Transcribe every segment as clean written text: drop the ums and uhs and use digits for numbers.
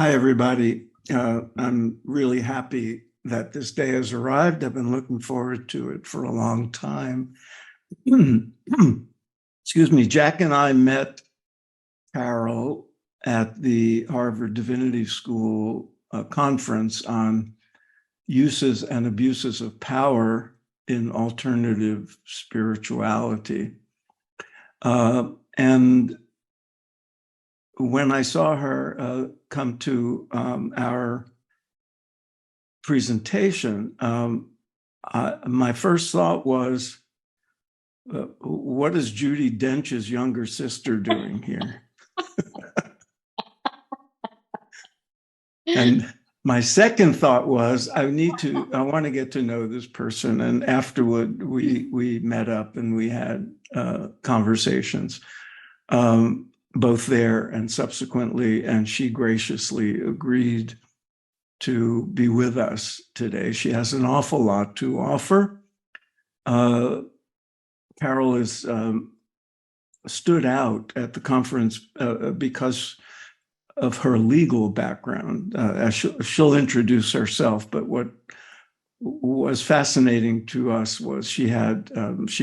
Hi, everybody. I'm really happy that this day has arrived. I've been looking forward to it for a long time. Excuse me. Jack and I met Carol at the Harvard Divinity School conference on uses and abuses of power in alternative spirituality. And when I saw her come to our presentation, my first thought was, what is Judi Dench's younger sister doing here? And my second thought was, I want to get to know this person. And afterward, we met up and we had conversations, both there and subsequently, and she graciously agreed to be with us today. She has an awful lot to offer. Carol has stood out at the conference because of her legal background. She'll introduce herself, but what was fascinating to us was she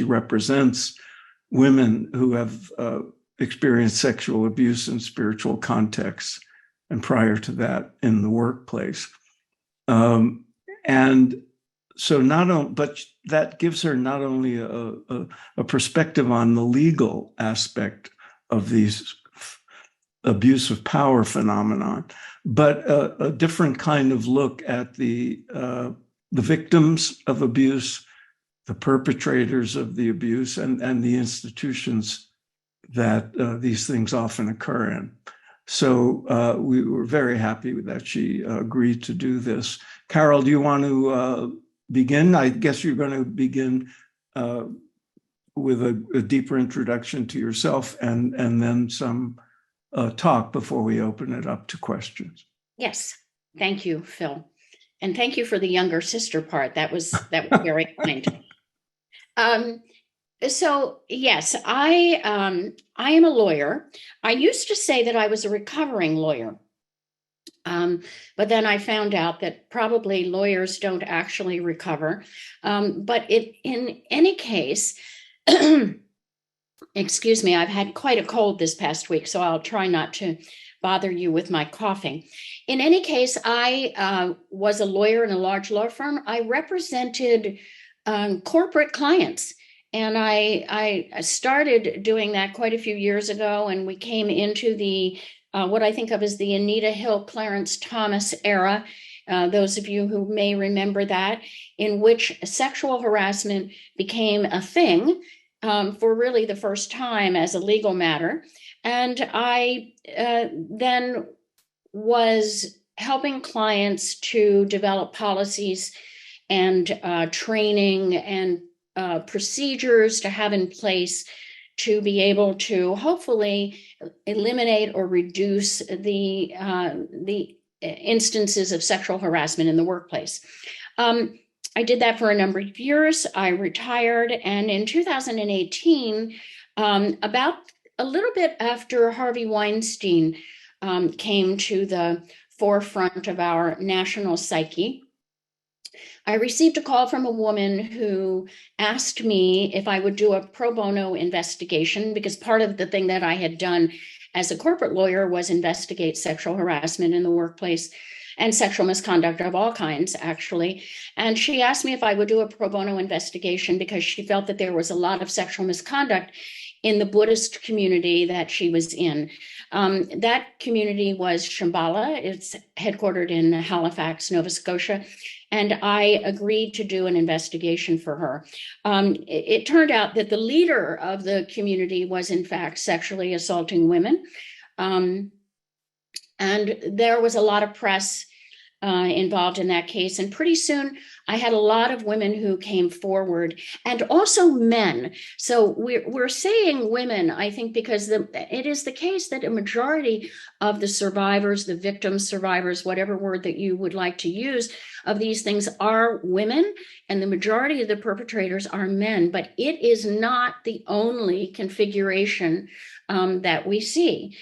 represents women who have experienced sexual abuse in spiritual contexts, and prior to that in the workplace. And so but that gives her not only a perspective on the legal aspect of these abuse of power phenomenon, but a different kind of look at the victims of abuse, the perpetrators of the abuse, and the institutions that these things often occur in. So we were very happy that she agreed to do this. Carol, do you want to begin? I guess you're going to begin with a deeper introduction to yourself and then some talk before we open it up to questions. Yes. Thank you, Phil. And thank you for the younger sister part. That was very kind. So yes, I am a lawyer. I used to say that I was a recovering lawyer. But then I found out that probably lawyers don't actually recover. But in any case, excuse me, I've had quite a cold this past week, so I'll try not to bother you with my coughing. In any case, I was a lawyer in a large law firm. I represented corporate clients. And I started doing that quite a few years ago, and we came into the what I think of as the Anita Hill, Clarence Thomas era. Those of you who may remember that, in which sexual harassment became a thing for really the first time as a legal matter. And I then was helping clients to develop policies and training and procedures to have in place to be able to hopefully eliminate or reduce the instances of sexual harassment in the workplace. I did that for a number of years. I retired, and in 2018, about a little bit after Harvey Weinstein came to the forefront of our national psyche, I received a call from a woman who asked me if I would do a pro bono investigation, because part of the thing that I had done as a corporate lawyer was investigate sexual harassment in the workplace and sexual misconduct of all kinds, actually. And she asked me if I would do a pro bono investigation because she felt that there was a lot of sexual misconduct in the Buddhist community that she was in. That community was Shambhala. It's headquartered in Halifax, Nova Scotia. And I agreed to do an investigation for her. It turned out that the leader of the community was, in fact, sexually assaulting women. And there was a lot of press involved in that case. And pretty soon I had a lot of women who came forward, and also men. So we're saying women, I think, because it is the case that a majority of the survivors, the victims, survivors, whatever word that you would like to use, of these things are women, and the majority of the perpetrators are men. But it is not the only configuration that we see.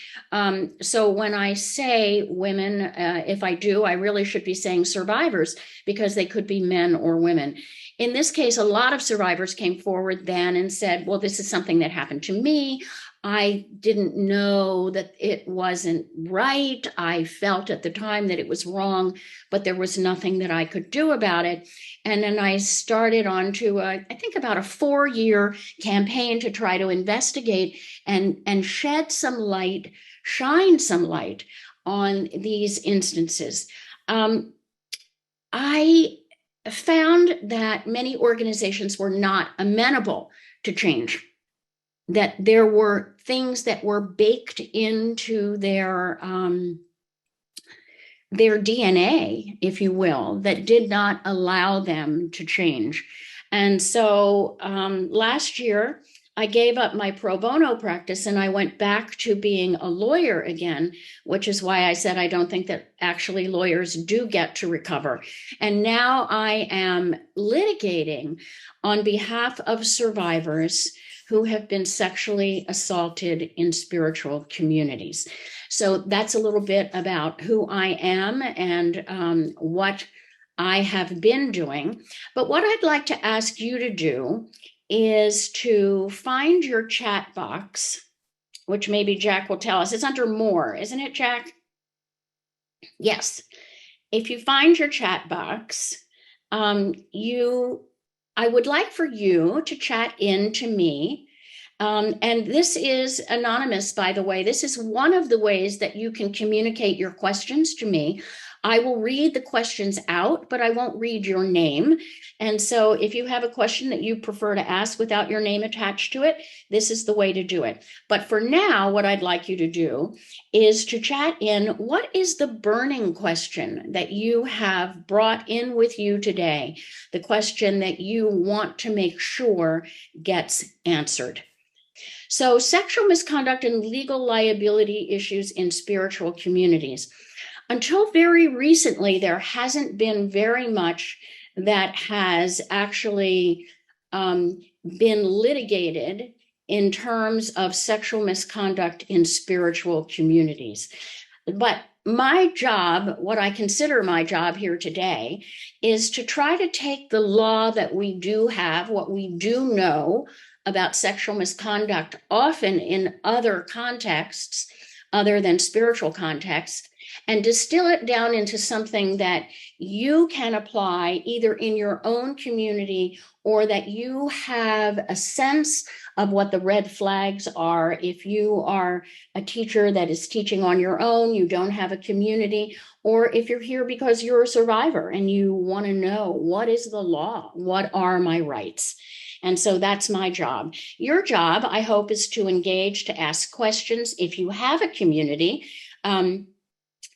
So when I say women, if I do, I really should be saying survivors, because they could be men or women. In this case, a lot of survivors came forward then and said, well, this is something that happened to me. I didn't know that it wasn't right. I felt at the time that it was wrong, but there was nothing that I could do about it. And then I started on to, I think, about a 4-year campaign to try to investigate and shed some light, shine some light on these instances. I found that many organizations were not amenable to change, that there were things that were baked into their DNA, if you will, that did not allow them to change. And so last year, I gave up my pro bono practice and I went back to being a lawyer again, which is why I said I don't think that actually lawyers do get to recover. And now I am litigating on behalf of survivors who have been sexually assaulted in spiritual communities. So that's a little bit about who I am and what I have been doing. But what I'd like to ask you to do is to find your chat box, which maybe Jack will tell us. It's under more, isn't it, Jack? Yes. If you find your chat box, I would like for you to chat in to me. And this is anonymous, by the way. This is one of the ways that you can communicate your questions to me. I will read the questions out, but I won't read your name. And so if you have a question that you prefer to ask without your name attached to it, this is the way to do it. But for now, what I'd like you to do is to chat in, what is the burning question that you have brought in with you today? The question that you want to make sure gets answered. So, sexual misconduct and legal liability issues in spiritual communities. Until very recently, there hasn't been very much that has actually been litigated in terms of sexual misconduct in spiritual communities. But my job, what I consider my job here today, is to try to take the law that we do have, what we do know about sexual misconduct, often in other contexts other than spiritual contexts, and distill it down into something that you can apply either in your own community or that you have a sense of what the red flags are. If you are a teacher that is teaching on your own, you don't have a community, or if you're here because you're a survivor and you want to know, what is the law? What are my rights? And so that's my job. Your job, I hope, is to engage, to ask questions. If you have a community,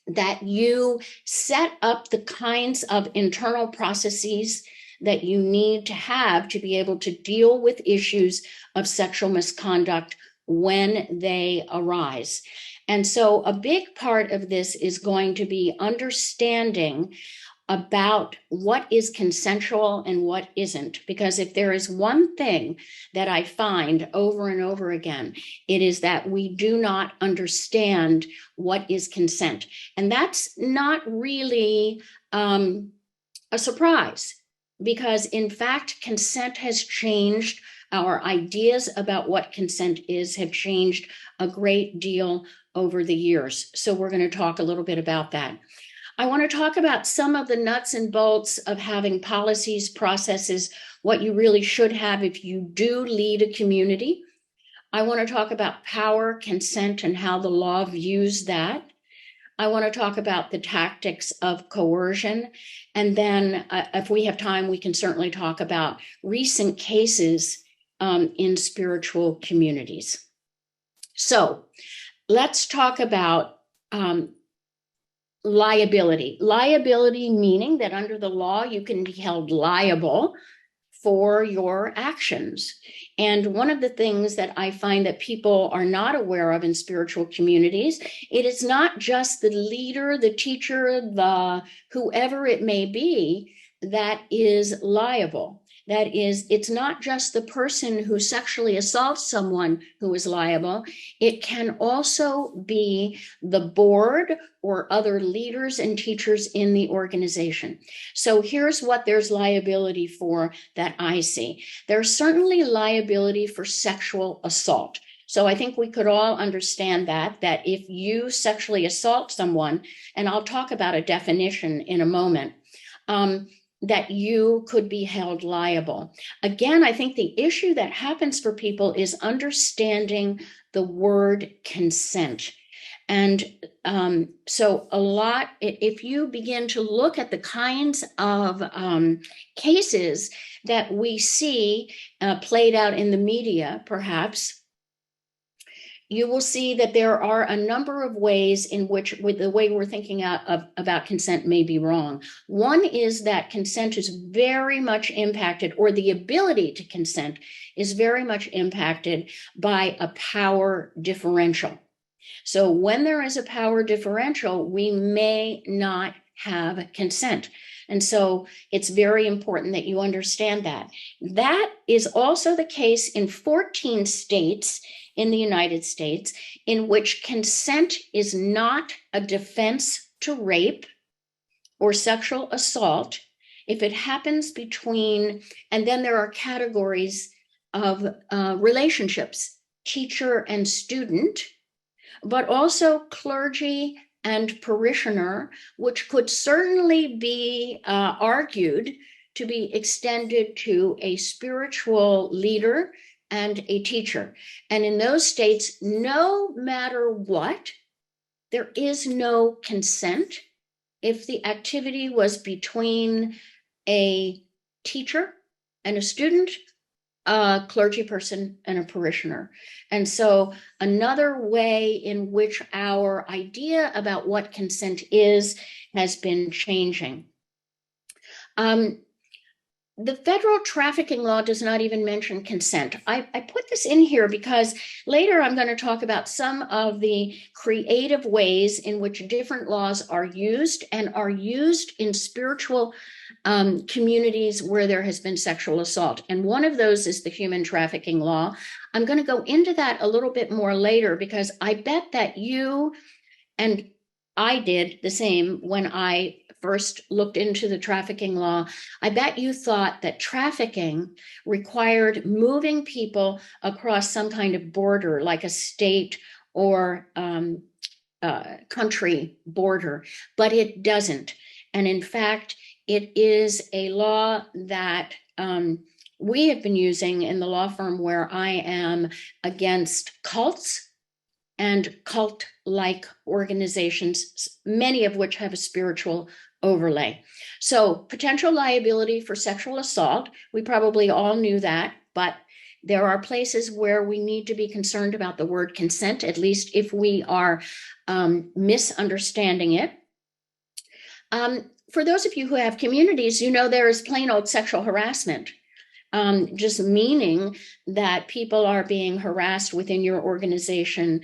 that you set up the kinds of internal processes that you need to have to be able to deal with issues of sexual misconduct when they arise. And so a big part of this is going to be understanding about what is consensual and what isn't. Because if there is one thing that I find over and over again, it is that we do not understand what is consent. And that's not really a surprise, because in fact, consent has changed. Our ideas about what consent is have changed a great deal over the years. So we're going to talk a little bit about that. I want to talk about some of the nuts and bolts of having policies, processes, what you really should have if you do lead a community. I want to talk about power, consent, and how the law views that. I want to talk about the tactics of coercion. And then if we have time, we can certainly talk about recent cases in spiritual communities. So let's talk about Liability meaning that under the law, you can be held liable for your actions. And one of the things that I find that people are not aware of in spiritual communities, it is not just the leader, the teacher, the whoever it may be that is liable. That is, it's not just the person who sexually assaults someone who is liable. It can also be the board or other leaders and teachers in the organization. So here's what there's liability for that I see. There's certainly liability for sexual assault. So I think we could all understand that if you sexually assault someone, and I'll talk about a definition in a moment, that you could be held liable. Again, I think the issue that happens for people is understanding the word consent. And so a lot, if you begin to look at the kinds of cases that we see played out in the media, perhaps, you will see that there are a number of ways in which with the way we're thinking about consent may be wrong. One is that consent is very much impacted, or the ability to consent is very much impacted by a power differential. So when there is a power differential, we may not have consent. And so it's very important that you understand that. That is also the case in 14 states in the United States, in which consent is not a defense to rape or sexual assault if it happens between, and then there are categories of relationships, teacher and student, but also clergy and parishioner, which could certainly be argued to be extended to a spiritual leader and a teacher. And in those states, no matter what, there is no consent if the activity was between a teacher and a student, a clergy person and a parishioner. And so another way in which our idea about what consent is has been changing. The federal trafficking law does not even mention consent. I put this in here because later I'm going to talk about some of the creative ways in which different laws are used and are used in spiritual communities where there has been sexual assault. And one of those is the human trafficking law. I'm going to go into that a little bit more later because I bet that you and I did the same when I first looked into the trafficking law. I bet you thought that trafficking required moving people across some kind of border, like a state or country border, but it doesn't. And in fact, it is a law that we have been using in the law firm where I am against cults and cult-like organizations, many of which have a spiritual overlay. So potential liability for sexual assault, we probably all knew that, but there are places where we need to be concerned about the word consent, at least if we are misunderstanding it. For those of you who have communities, you know there is plain old sexual harassment. Just meaning that people are being harassed within your organization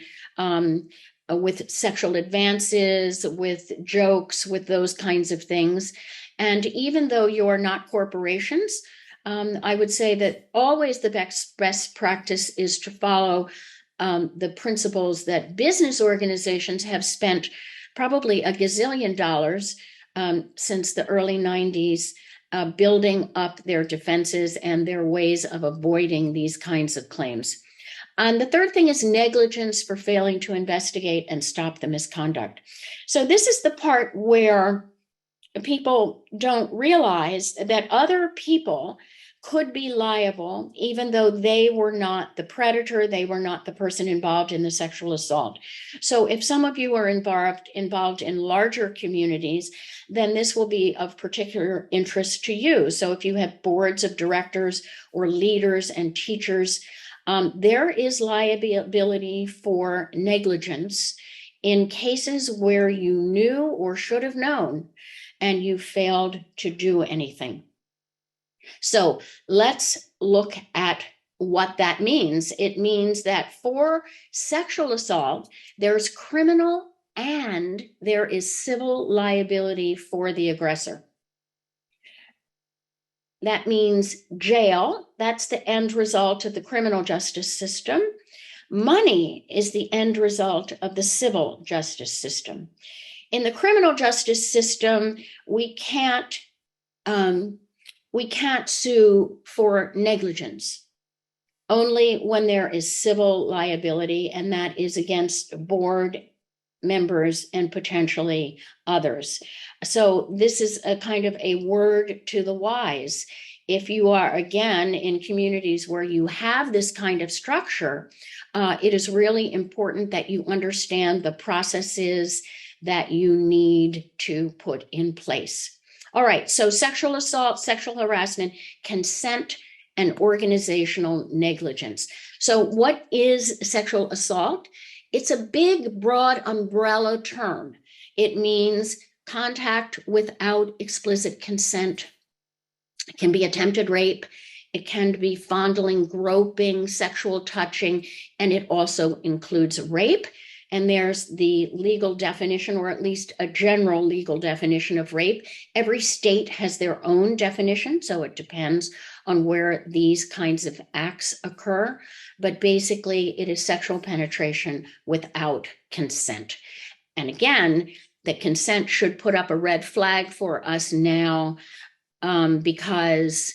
with sexual advances, with jokes, with those kinds of things. And even though you're not corporations, I would say that always the best practice is to follow the principles that business organizations have spent probably a gazillion dollars since the early 90s building up their defenses and their ways of avoiding these kinds of claims. And the third thing is negligence for failing to investigate and stop the misconduct. So this is the part where people don't realize that other people could be liable, even though they were not the predator, they were not the person involved in the sexual assault. So if some of you are involved in larger communities, then this will be of particular interest to you. So if you have boards of directors or leaders and teachers, there is liability for negligence in cases where you knew or should have known and you failed to do anything. So let's look at what that means. It means that for sexual assault, there's criminal and there is civil liability for the aggressor. That means jail. That's the end result of the criminal justice system. Money is the end result of the civil justice system. In the criminal justice system, we can't sue for negligence, only when there is civil liability, and that is against board members and potentially others. So this is a kind of a word to the wise. If you are, again, in communities where you have this kind of structure, it is really important that you understand the processes that you need to put in place. All right, so sexual assault, sexual harassment, consent, and organizational negligence. So what is sexual assault? It's a big, broad umbrella term. It means contact without explicit consent. It can be attempted rape. It can be fondling, groping, sexual touching, and it also includes rape. And there's the legal definition, or at least a general legal definition of rape. Every state has their own definition, so it depends on where these kinds of acts occur. But basically, it is sexual penetration without consent. And again, the consent should put up a red flag for us now, because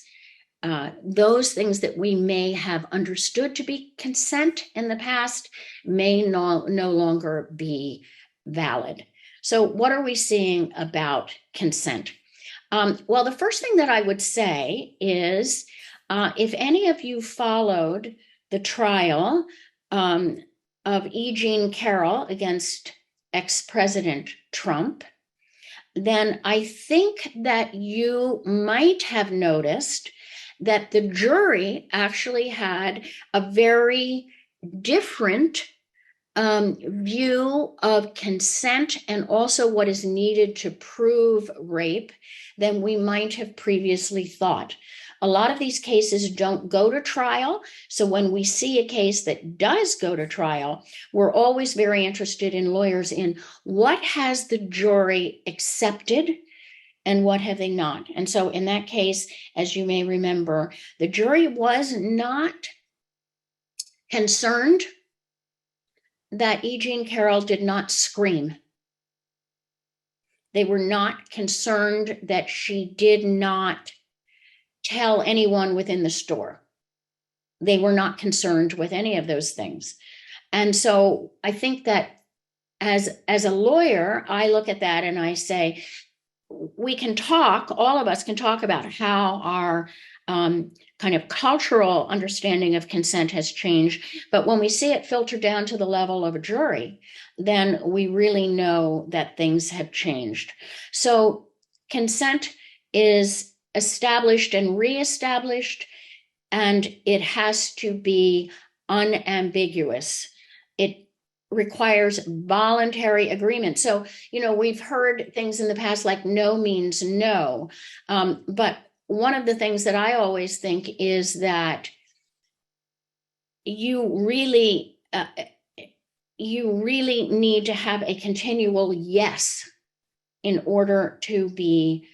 those things that we may have understood to be consent in the past may no longer be valid. So what are we seeing about consent? Well, the first thing that I would say is, if any of you followed the trial of E. Jean Carroll against ex-President Trump, then I think that you might have noticed that the jury actually had a very different view of consent and also what is needed to prove rape than we might have previously thought. A lot of these cases don't go to trial. So when we see a case that does go to trial, we're always very interested in lawyers in what has the jury accepted and what have they not. And so in that case, as you may remember, the jury was not concerned that E. Jean Carroll did not scream. They were not concerned that she did not tell anyone within the store. They were not concerned with any of those things. And so I think that as a lawyer, I look at that and I say, we can talk, all of us can talk about how our kind of cultural understanding of consent has changed. But when we see it filtered down to the level of a jury, then we really know that things have changed. So consent is established and reestablished, and it has to be unambiguous. It requires voluntary agreement. So, we've heard things in the past like no means no. But one of the things that I always think is that you really need to have a continual yes in order to be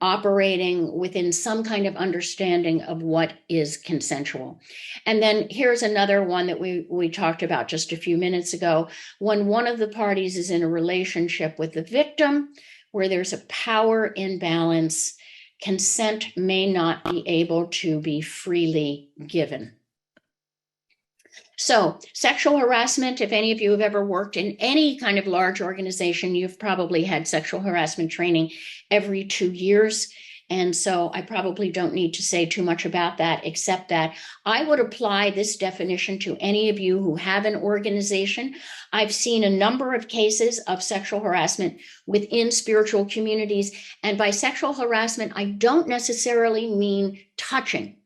operating within some kind of understanding of what is consensual. And then here's another one that we talked about just a few minutes ago. When one of the parties is in a relationship with the victim, where there's a power imbalance, consent may not be able to be freely given. So sexual harassment, if any of you have ever worked in any kind of large organization, you've probably had sexual harassment training every 2 years. And so I probably don't need to say too much about that, except that I would apply this definition to any of you who have an organization. I've seen a number of cases of sexual harassment within spiritual communities. And by sexual harassment, I don't necessarily mean touching.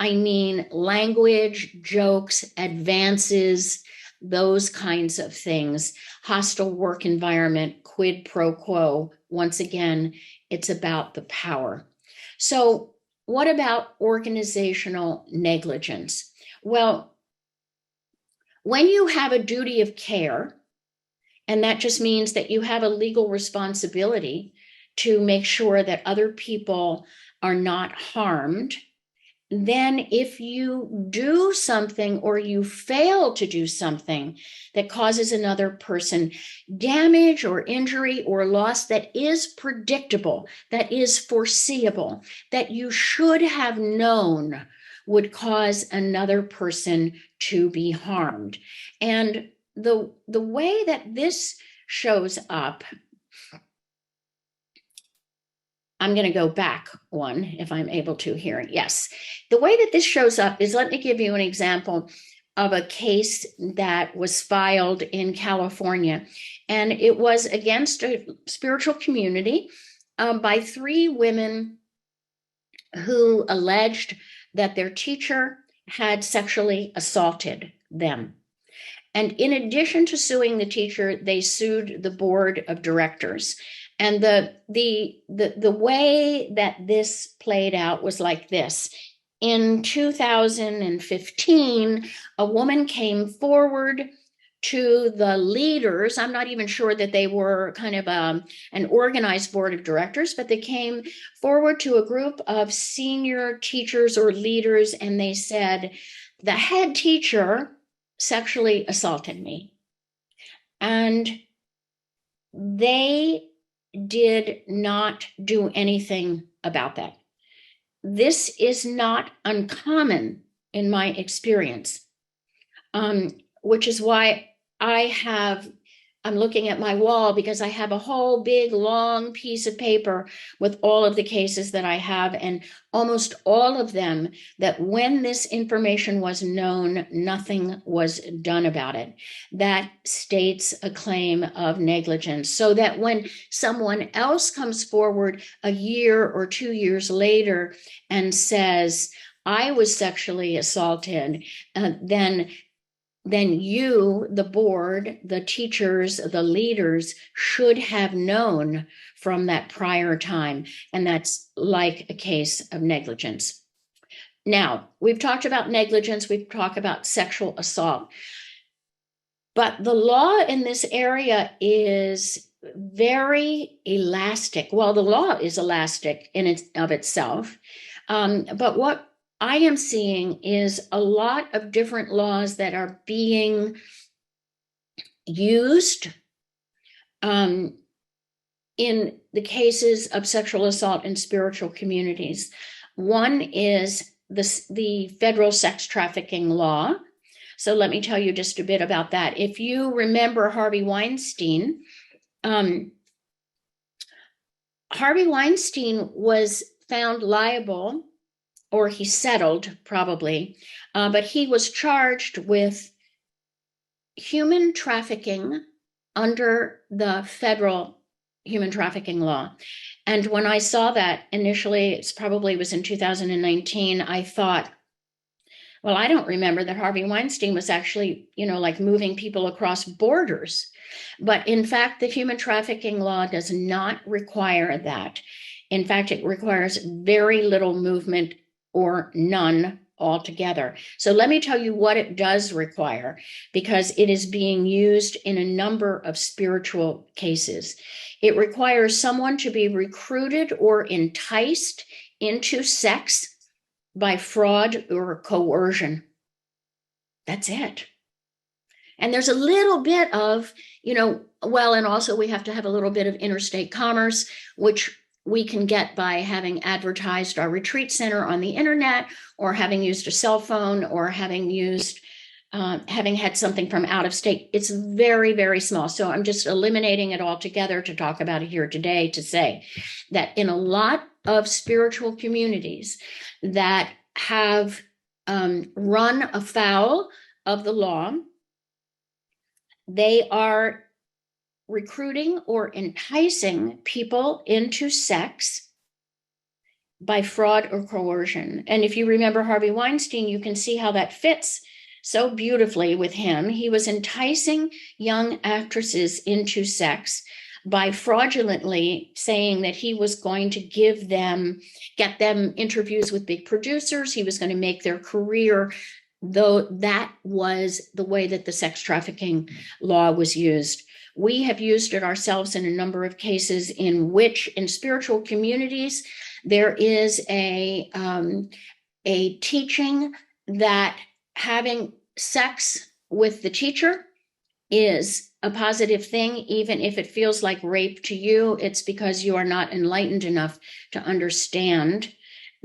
I mean language, jokes, advances, those kinds of things. Hostile work environment, quid pro quo. Once again, it's about the power. So what about organizational negligence? Well, when you have a duty of care, and that just means that you have a legal responsibility to make sure that other people are not harmed, then if you do something or you fail to do something that causes another person damage or injury or loss that is predictable, that is foreseeable, that you should have known would cause another person to be harmed. And the way that this shows up, I'm going to go back one if I'm able to here. Yes. The way that this shows up is, let me give you an example of a case that was filed in California. And it was against a spiritual community by 3 women who alleged that their teacher had sexually assaulted them. And in addition to suing the teacher, they sued the board of directors. And the way that this played out was like this. In 2015, a woman came forward to the leaders. I'm not even sure that they were kind of an organized board of directors, but they came forward to a group of senior teachers or leaders, and they said, the head teacher sexually assaulted me. And they did not do anything about that. This is not uncommon in my experience, which is why I'm looking at my wall, because I have a whole big long piece of paper with all of the cases that I have, and almost all of them that when this information was known, nothing was done about it. That states a claim of negligence, so that when someone else comes forward a year or 2 years later and says, I was sexually assaulted, then you, the board, the teachers, the leaders should have known from that prior time. And that's like a case of negligence. Now, we've talked about negligence, we've talked about sexual assault. But the law in this area is very elastic. Well, the law is elastic in of itself. But what I am seeing is a lot of different laws that are being used in the cases of sexual assault in spiritual communities. One is the federal sex trafficking law. So let me tell you just a bit about that. If you remember Harvey Weinstein, Harvey Weinstein was found liable, or he settled probably, but he was charged with human trafficking under the federal human trafficking law. And when I saw that initially, it probably was in 2019, I thought, well, I don't remember that Harvey Weinstein was actually, like moving people across borders. But in fact, the human trafficking law does not require that. In fact, it requires very little movement or none altogether. So let me tell you what it does require, because it is being used in a number of spiritual cases. It requires someone to be recruited or enticed into sex by fraud or coercion. That's it. And there's a little bit of, and also we have to have a little bit of interstate commerce, which we can get by having advertised our retreat center on the internet, or having used a cell phone, or having had something from out of state. It's very, very small. So I'm just eliminating it altogether to talk about it here today, to say that in a lot of spiritual communities that have run afoul of the law, they are recruiting or enticing people into sex by fraud or coercion. And if you remember Harvey Weinstein, you can see how that fits so beautifully with him. He was enticing young actresses into sex by fraudulently saying that he was going to get them interviews with big producers. He was going to make their career, though that was the way that the sex trafficking law was used. We have used it ourselves in a number of cases in which, in spiritual communities, there is a teaching that having sex with the teacher is a positive thing, even if it feels like rape to you. It's because you are not enlightened enough to understand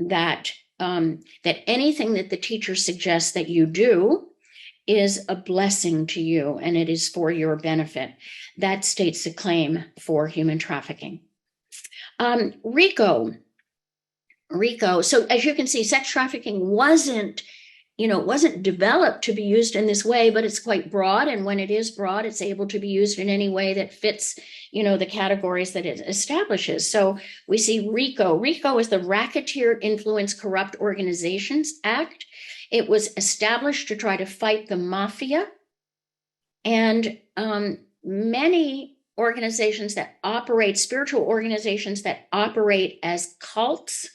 that that anything that the teacher suggests that you do is a blessing to you and it is for your benefit. That states a claim for human trafficking. RICO. So as you can see, sex trafficking wasn't developed to be used in this way, but it's quite broad. And when it is broad, it's able to be used in any way that fits, the categories that it establishes. So we see RICO. RICO is the Racketeer Influence Corrupt Organizations Act. It was established to try to fight the mafia. And many organizations that operate, spiritual organizations that operate as cults,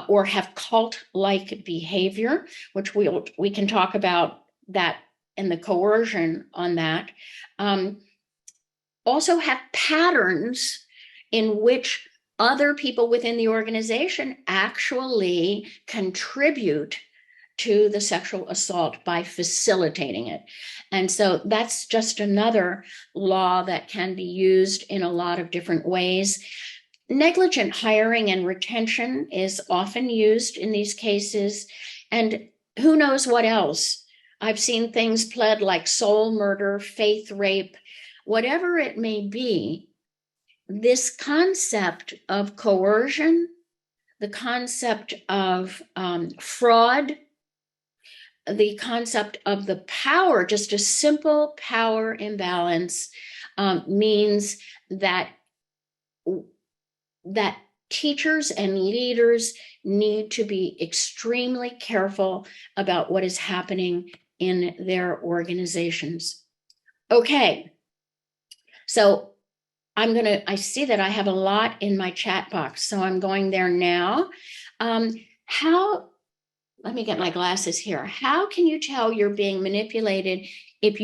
or have cult-like behavior, which we can talk about that and the coercion on that, also have patterns in which other people within the organization actually contribute to the sexual assault by facilitating it. And so that's just another law that can be used in a lot of different ways. Negligent hiring and retention is often used in these cases, and who knows what else. I've seen things pled like soul murder, faith rape, whatever it may be. This concept of coercion, the concept of fraud, the concept of the power, just a simple power imbalance, means that teachers and leaders need to be extremely careful about what is happening in their organizations. Okay, so I see that I have a lot in my chat box, so I'm going there now. Let me get my glasses here. How can you tell you're being manipulated if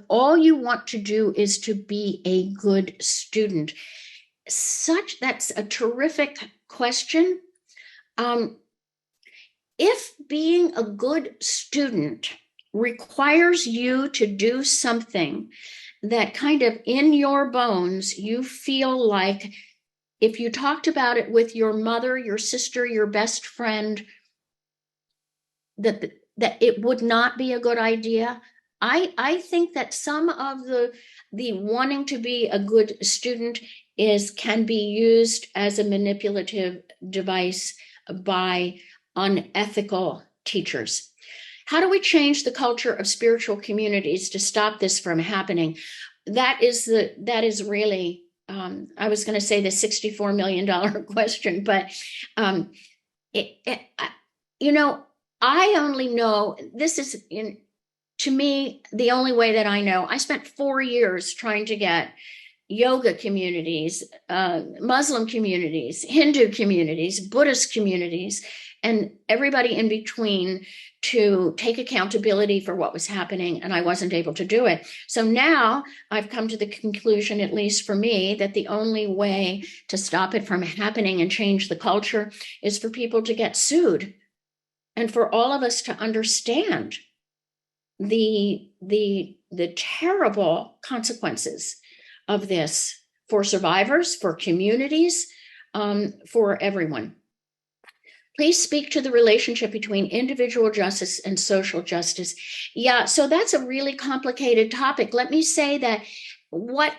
all you want to do is to be a good student? That's a terrific question. If being a good student requires you to do something that kind of in your bones, you feel like if you talked about it with your mother, your sister, your best friend, that it would not be a good idea. I think that some of the wanting to be a good student can be used as a manipulative device by unethical teachers. How do we change the culture of spiritual communities to stop this from happening? That is really, I was going to say the $64 million question, but I only know, this is to me, the only way that I know. I spent 4 years trying to get yoga communities, Muslim communities, Hindu communities, Buddhist communities, and everybody in between to take accountability for what was happening, and I wasn't able to do it. So now I've come to the conclusion, at least for me, that the only way to stop it from happening and change the culture is for people to get sued, and for all of us to understand the terrible consequences of this for survivors, for communities, for everyone. Please speak to the relationship between individual justice and social justice. Yeah, so that's a really complicated topic. Let me say that what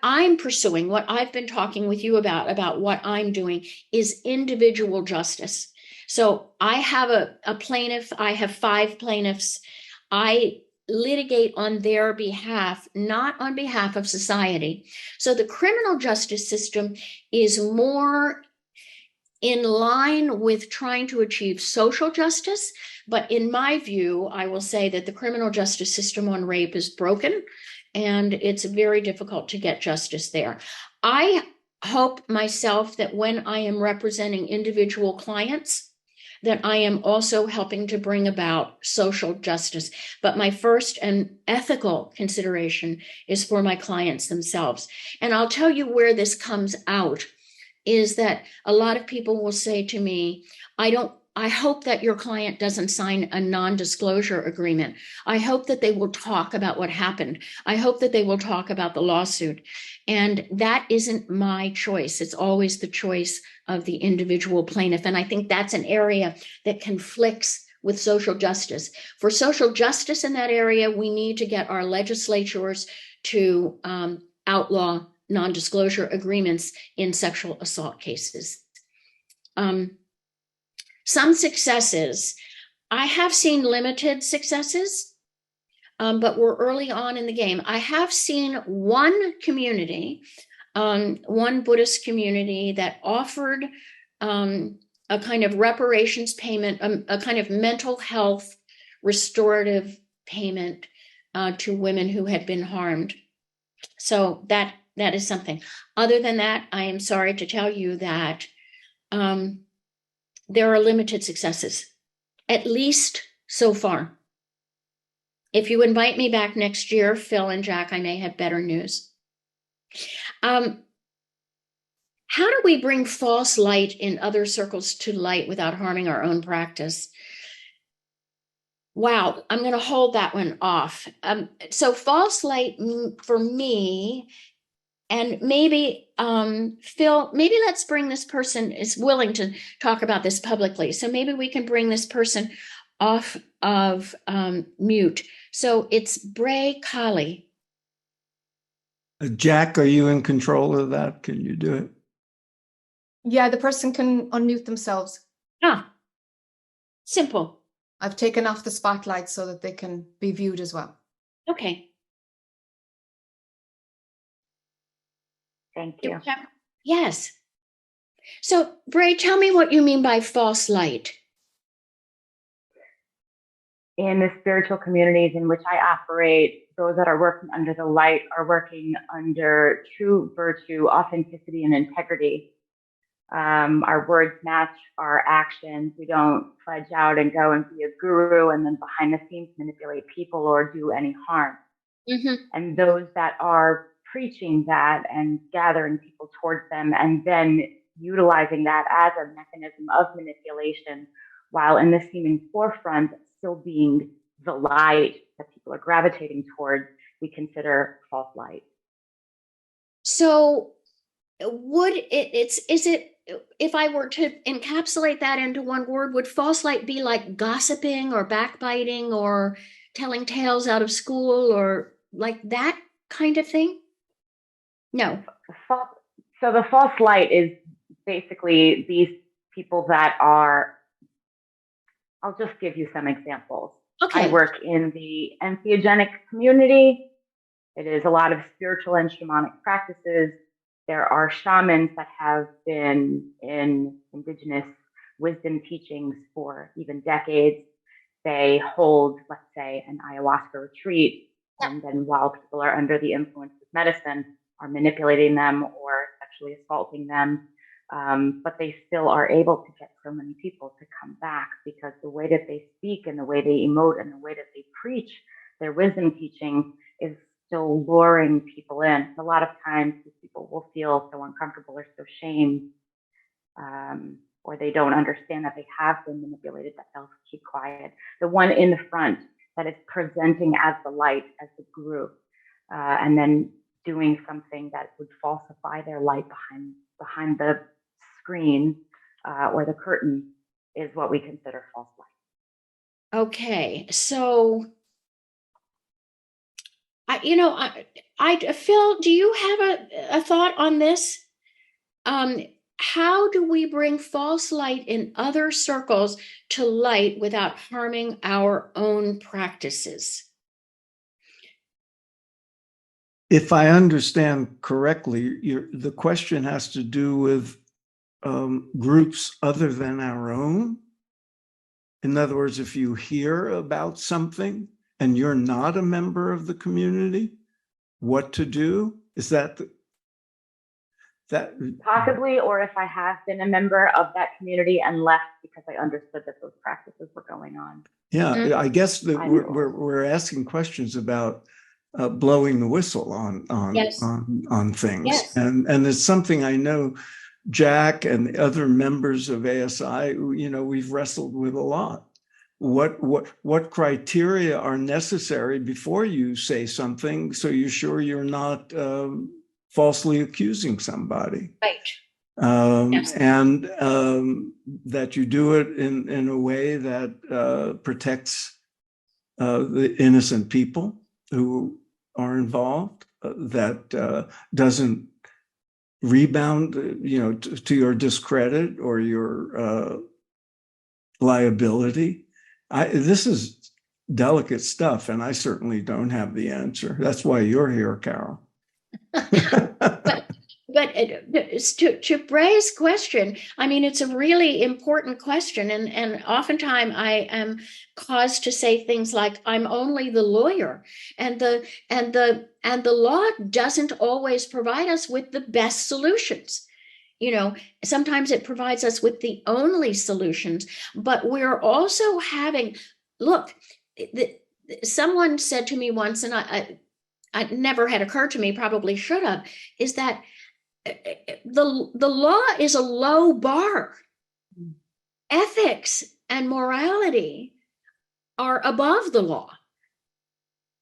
I'm pursuing, what I've been talking with you about what I'm doing is individual justice. So I have a plaintiff, I have 5 plaintiffs. I litigate on their behalf, not on behalf of society. So the criminal justice system is more in line with trying to achieve social justice. But in my view, I will say that the criminal justice system on rape is broken, and it's very difficult to get justice there. I hope myself that when I am representing individual clients, that I am also helping to bring about social justice. But my first and ethical consideration is for my clients themselves. And I'll tell you where this comes out is that a lot of people will say to me, I hope that your client doesn't sign a non-disclosure agreement. I hope that they will talk about what happened. I hope that they will talk about the lawsuit. And that isn't my choice. It's always the choice of the individual plaintiff. And I think that's an area that conflicts with social justice. For social justice in that area, we need to get our legislatures to outlaw non-disclosure agreements in sexual assault cases. Some successes, I have seen limited successes, but we're early on in the game. I have seen one community, one Buddhist community that offered a kind of reparations payment, a kind of mental health restorative payment to women who had been harmed. So that is something. Other than that, I am sorry to tell you that there are limited successes, at least so far. If you invite me back next year, Phil and Jack, I may have better news. How do we bring false light in other circles to light without harming our own practice? Wow, I'm going to hold that one off. So false light for me, and maybe Phil, maybe let's bring this person is willing to talk about this publicly. So maybe we can bring this person off of mute. So it's Bray Kali. Jack, are you in control of that? Can you do it? Yeah, the person can unmute themselves. Simple. I've taken off the spotlight so that they can be viewed as well. Okay. Thank you. Yes. So, Bray, tell me what you mean by false light. In the spiritual communities in which I operate, those that are working under the light are working under true virtue, authenticity, and integrity. Our words match our actions. We don't pledge out and go and be a guru and then behind the scenes manipulate people or do any harm. Mm-hmm. And those that are preaching that and gathering people towards them and then utilizing that as a mechanism of manipulation, while in the seeming forefront still being the light that people are gravitating towards, we consider false light. So would is it, if I were to encapsulate that into one word, would false light be like gossiping or backbiting or telling tales out of school or like that kind of thing? No. So the false light is basically these people that are, I'll just give you some examples. Okay. I work in the entheogenic community. It is a lot of spiritual and shamanic practices. There are shamans that have been in indigenous wisdom teachings for even decades. They hold, let's say, an ayahuasca retreat, and then while people are under the influence of medicine, are manipulating them or sexually assaulting them. But they still are able to get so many people to come back because the way that they speak and the way they emote and the way that they preach their wisdom teaching is still luring people in. A lot of times these people will feel so uncomfortable or so shamed, or they don't understand that they have been manipulated, that they'll keep quiet. The one in the front that is presenting as the light, as the guru, and then doing something that would falsify their light behind the screen or the curtain is what we consider false light. Okay, so Phil, do you have a thought on this? How do we bring false light in other circles to light without harming our own practices? If I understand correctly, the question has to do with groups other than our own? In other words, if you hear about something and you're not a member of the community, what to do? Is that Possibly, or if I have been a member of that community and left because I understood that those practices were going on. Yeah, I guess that Either we're asking questions about blowing the whistle Yes. on things, Yes. and it's something I know Jack and other members of ASI, we've wrestled with a lot. What criteria are necessary before you say something so you're sure you're not falsely accusing somebody? Right. Yes. And that you do it in a way that protects the innocent people who are involved, that doesn't rebound, to your discredit or your liability. This is delicate stuff, and I certainly don't have the answer. That's why you're here, Carol. But to Bray's question, I mean, it's a really important question. And oftentimes I am caused to say things like, I'm only the lawyer. And the law doesn't always provide us with the best solutions. Sometimes it provides us with the only solutions, but we're also look, someone said to me once, and I never had occurred to me, probably should have, is that the law is a low bar. Ethics and morality are above the law,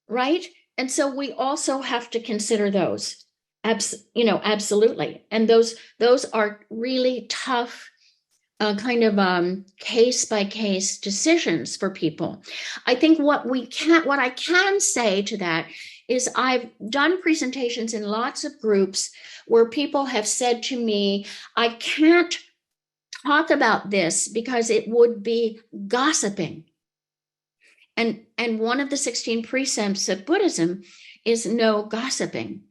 right? And so we also have to consider those. Absolutely. And those are really tough kind of case by case decisions for people. I think what I can say to that is I've done presentations in lots of groups where people have said to me, I can't talk about this because it would be gossiping. And one of the 16 precepts of Buddhism is no gossiping.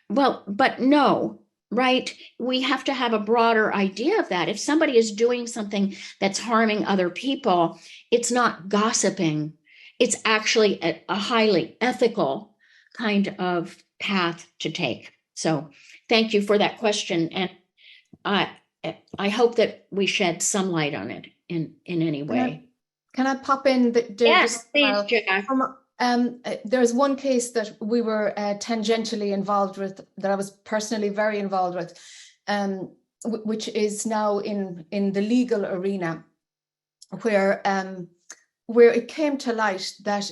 Well, but no, right? We have to have a broader idea of that. If somebody is doing something that's harming other people, it's not gossiping. It's actually a highly ethical kind of path to take. So thank you for that question. And I hope that we shed some light on it in any way. Can I pop in? Yes, please, Jack. There's one case that we were tangentially involved with, that I was personally very involved with, which is now in the legal arena, where it came to light that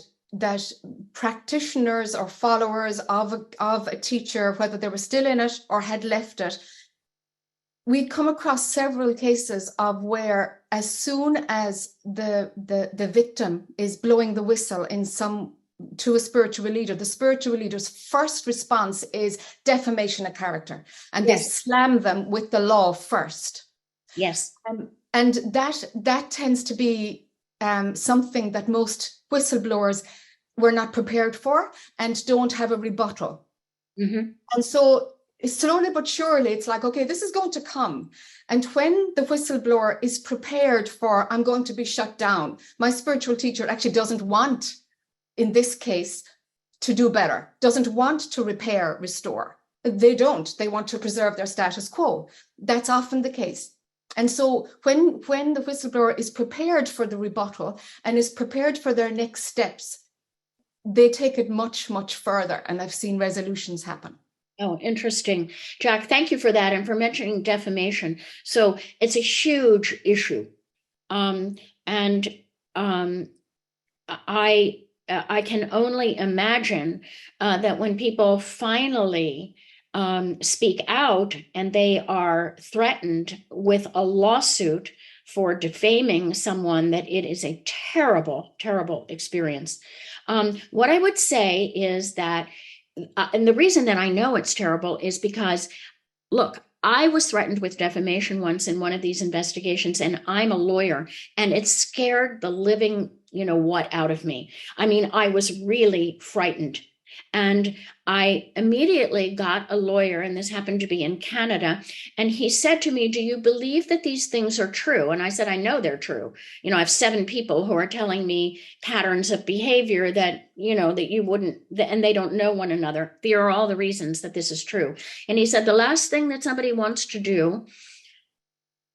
practitioners or followers of a teacher, whether they were still in it or had left it, we'd come across several cases of where, as soon as the victim is blowing the whistle to a spiritual leader, the spiritual leader's first response is defamation of character, and Yes. they slam them with the law first. Yes. And that tends to be something that most whistleblowers were not prepared for and don't have a rebuttal. Mm-hmm. And so slowly but surely, it's like, okay, this is going to come. And when the whistleblower is prepared for, I'm going to be shut down, my spiritual teacher actually doesn't want, in this case, to do better, doesn't want to repair, restore. They don't. They want to preserve their status quo. That's often the case. And so when the whistleblower is prepared for the rebuttal and is prepared for their next steps, they take it much, much further. And I've seen resolutions happen. Oh, interesting. Jack, thank you for that and for mentioning defamation. So it's a huge issue. I can only imagine that when people finally speak out and they are threatened with a lawsuit for defaming someone, that it is a terrible, terrible experience. What I would say is that, and the reason that I know it's terrible is because, look, I was threatened with defamation once in one of these investigations, and I'm a lawyer, and it scared the living, out of me. I mean, I was really frightened. And I immediately got a lawyer, and this happened to be in Canada. And he said to me, "Do you believe that these things are true?" And I said, "I know they're true. You know, I have 7 people who are telling me patterns of behavior that, you know, that you wouldn't, and they don't know one another. Here are all the reasons that this is true." And he said, "The last thing that somebody wants to do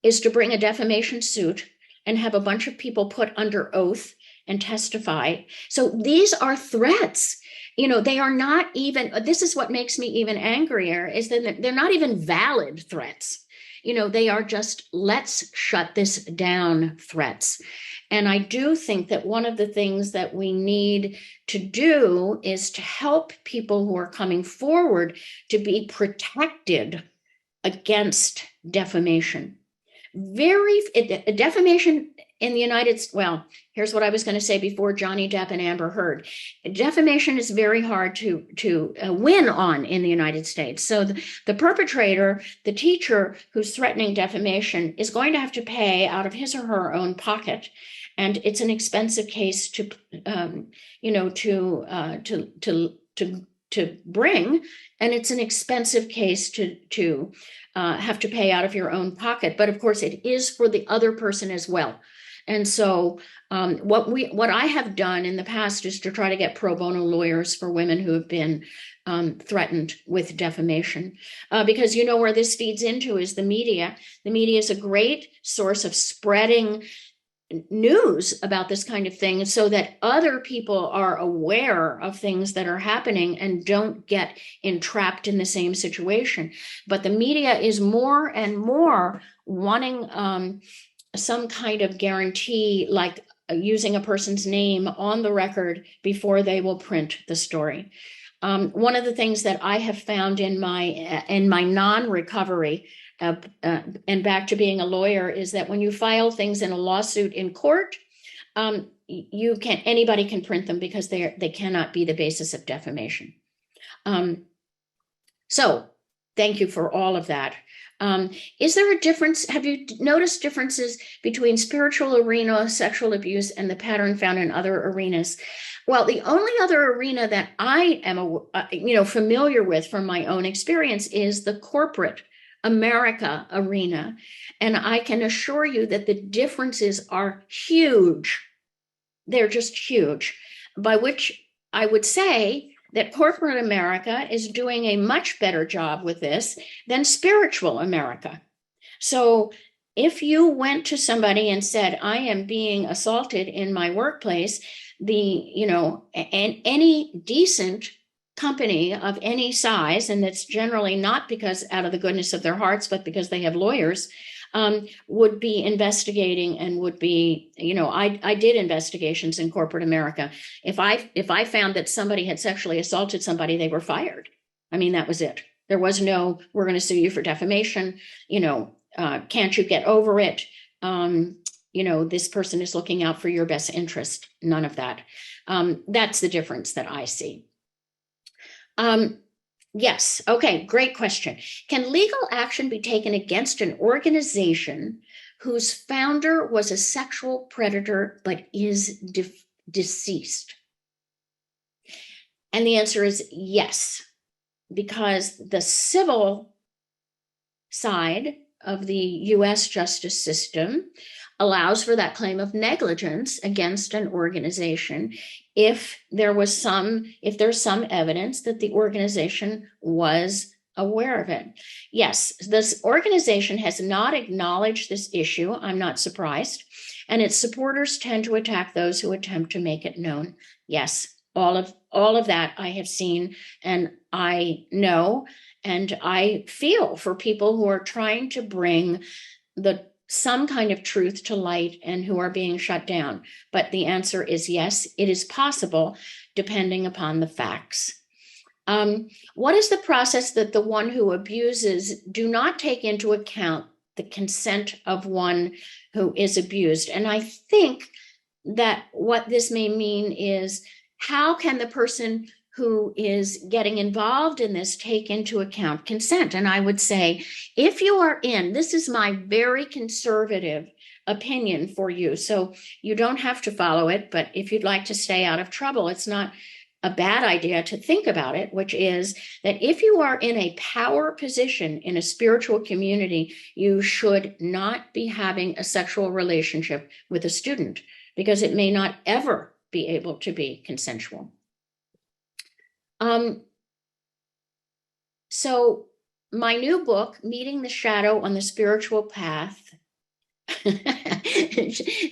is to bring a defamation suit and have a bunch of people put under oath and testify." So these are threats. You know, they are not even, this is what makes me even angrier, is that they're not even valid threats. You know, they are just, let's shut this down threats. And I do think that one of the things that we need to do is to help people who are coming forward to be protected against defamation. Defamation in the United States, well, here's what I was going to say before Johnny Depp and Amber Heard. Defamation is very hard to win on in the United States. So the perpetrator, the teacher who's threatening defamation, is going to have to pay out of his or her own pocket. And it's an expensive case to bring, and it's an expensive case to have to pay out of your own pocket. But of course, it is for the other person as well. And so what I have done in the past is to try to get pro bono lawyers for women who have been threatened with defamation, because you know where this feeds into is the media. The media is a great source of spreading news about this kind of thing so that other people are aware of things that are happening and don't get entrapped in the same situation. But the media is more and more wanting some kind of guarantee, like using a person's name on the record before they will print the story. One of the things that I have found in my non-recovery and back to being a lawyer is that when you file things in a lawsuit in court, anybody can print them because they cannot be the basis of defamation. So thank you for all of that. Is there a difference? Have you noticed differences between spiritual arena, sexual abuse, and the pattern found in other arenas? Well, the only other arena that I am, familiar with from my own experience is the corporate America arena. And I can assure you that the differences are huge. They're just huge, by which I would say that corporate America is doing a much better job with this than spiritual America. So if you went to somebody and said, "I am being assaulted in my workplace," and any decent company of any size, and that's generally not because out of the goodness of their hearts, but because they have lawyers, would be investigating and would be, I did investigations in corporate America. If I found that somebody had sexually assaulted somebody, they were fired. I mean, that was it. There was no, "We're going to sue you for defamation. Can't you get over it? This person is looking out for your best interest." None of that. That's the difference that I see. Yes. Okay. Great question. Can legal action be taken against an organization whose founder was a sexual predator but is deceased? And the answer is yes, because the civil side of the U.S. justice system allows for that claim of negligence against an organization if there's some evidence that the organization was aware of it. Yes, this organization has not acknowledged this issue. I'm not surprised. And its supporters tend to attack those who attempt to make it known. Yes, all of that I have seen, and I know, and I feel for people who are trying to bring some kind of truth to light and who are being shut down. But the answer is yes, it is possible, depending upon the facts. What is the process that the one who abuses do not take into account the consent of one who is abused? And I think that what this may mean is, how can the person who is getting involved in this take into account consent? And I would say, if you are this is my very conservative opinion for you, so you don't have to follow it, but if you'd like to stay out of trouble, it's not a bad idea to think about it, which is that if you are in a power position in a spiritual community, you should not be having a sexual relationship with a student because it may not ever be able to be consensual. So my new book, Meeting the Shadow on the Spiritual Path.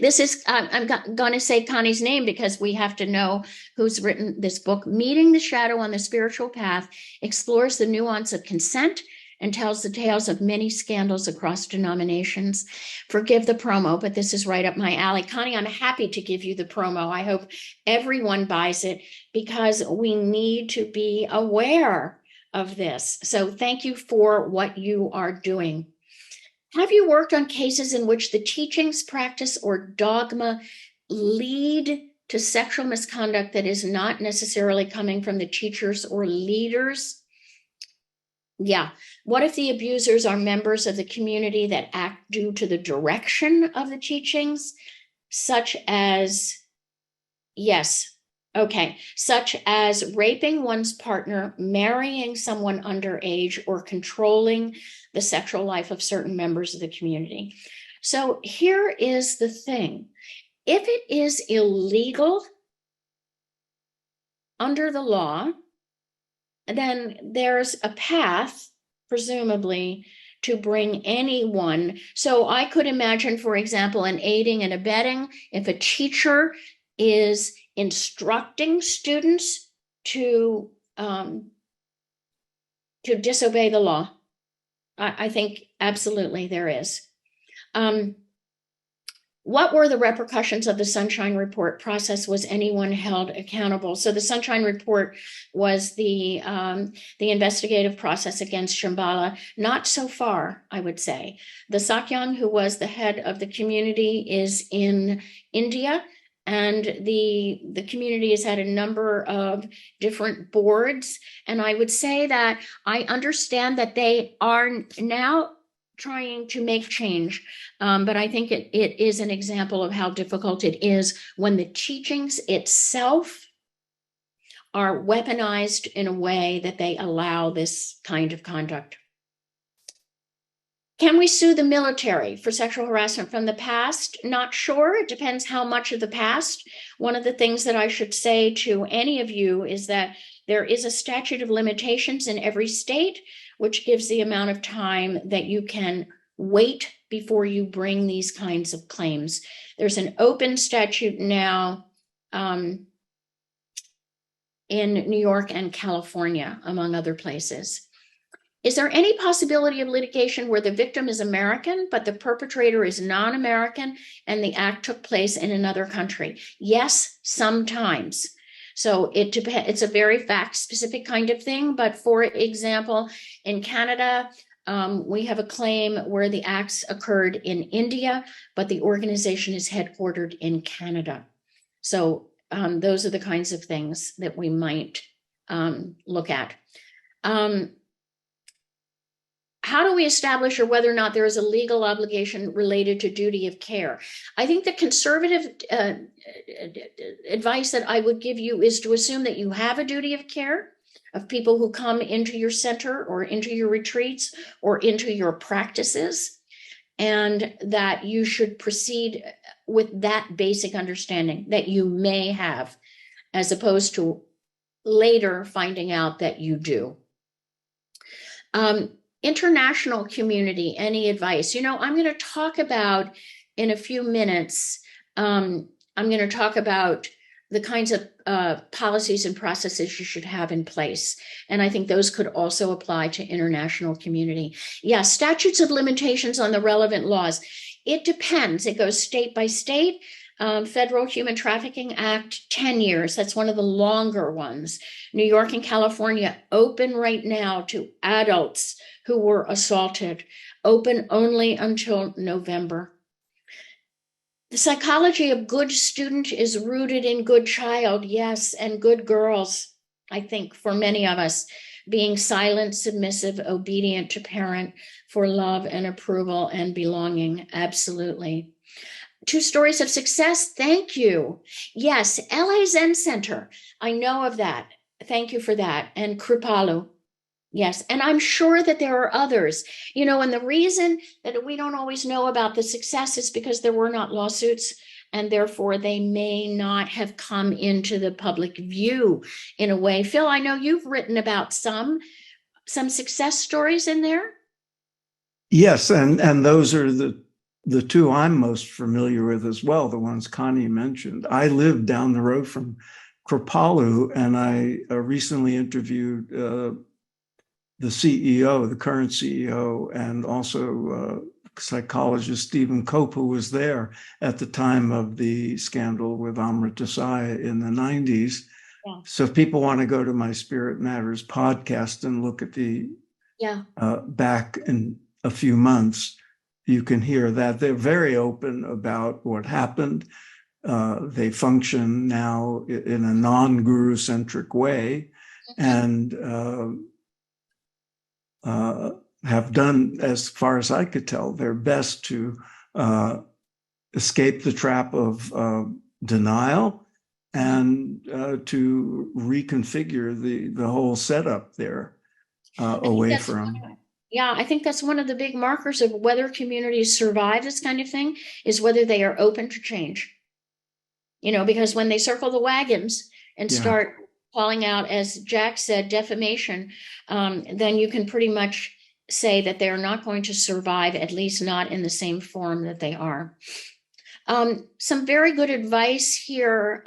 This is, I'm going to say Connie's name because we have to know who's written this book. Meeting the Shadow on the Spiritual Path explores the nuance of consent and tells the tales of many scandals across denominations. Forgive the promo, but this is right up my alley. Connie, I'm happy to give you the promo. I hope everyone buys it because we need to be aware of this. So thank you for what you are doing. Have you worked on cases in which the teachings, practice, or dogma lead to sexual misconduct that is not necessarily coming from the teachers or leaders? Yeah. What if the abusers are members of the community that act due to the direction of the teachings, such as, yes, okay, such as raping one's partner, marrying someone underage, or controlling the sexual life of certain members of the community? So here is the thing. If it is illegal under the law, then there's a path, presumably, to bring anyone. So I could imagine, for example, an aiding and abetting, if a teacher is instructing students to disobey the law. I think absolutely there is. What were the repercussions of the Sunshine Report process? Was anyone held accountable? So the Sunshine Report was the investigative process against Shambhala. Not so far, I would say. The Sakyong, who was the head of the community, is in India. And the community has had a number of different boards. And I would say that I understand that they are now trying to make change. But I think it is an example of how difficult it is when the teachings itself are weaponized in a way that they allow this kind of conduct. Can we sue the military for sexual harassment from the past? Not sure. It depends how much of the past. One of the things that I should say to any of you is that there is a statute of limitations in every state, which gives the amount of time that you can wait before you bring these kinds of claims. There's an open statute now in New York and California, among other places. Is there any possibility of litigation where the victim is American, but the perpetrator is non-American and the act took place in another country? Yes, sometimes. So it depends. It's a very fact-specific kind of thing. But for example, in Canada, we have a claim where the acts occurred in India, but the organization is headquartered in Canada. So those are the kinds of things that we might look at. How do we establish or whether or not there is a legal obligation related to duty of care? I think the conservative advice that I would give you is to assume that you have a duty of care of people who come into your center or into your retreats or into your practices, and that you should proceed with that basic understanding that you may have, as opposed to later finding out that you do. International community, any advice? You know, I'm going to talk about in a few minutes, I'm going to talk about the kinds of policies and processes you should have in place. And I think those could also apply to international community. Yeah, statutes of limitations on the relevant laws. It depends. It goes state by state. Federal Human Trafficking Act, 10 years. That's one of the longer ones. New York and California open right now to adults who were assaulted, open only until November. The psychology of good student is rooted in good child, yes, and good girls, I think, for many of us, being silent, submissive, obedient to parent for love and approval and belonging, absolutely. 2 stories of success. Thank you. Yes, LA Zen Center. I know of that. Thank you for that. And Kripalu. Yes, and I'm sure that there are others, and the reason that we don't always know about the success is because there were not lawsuits, and therefore they may not have come into the public view in a way. Phil, I know you've written about some success stories in there. Yes, and those are the 2 I'm most familiar with as well, the ones Connie mentioned. I live down the road from Kripalu, and I recently interviewed the CEO, the current CEO, and also psychologist Stephen Cope, who was there at the time of the scandal with Amrita Desai in the 90s. Yeah. So if people want to go to my Spirit Matters podcast and look at the back in a few months, you can hear that. They're very open about what happened. They function now in a non-guru-centric way, and have done, as far as I could tell, their best to escape the trap of denial and to reconfigure the whole setup there away from. Yeah, I think that's one of the big markers of whether communities survive this kind of thing is whether they are open to change. Because when they circle the wagons and start calling out, as Jack said, defamation, then you can pretty much say that they're not going to survive, at least not in the same form that they are. Some very good advice here.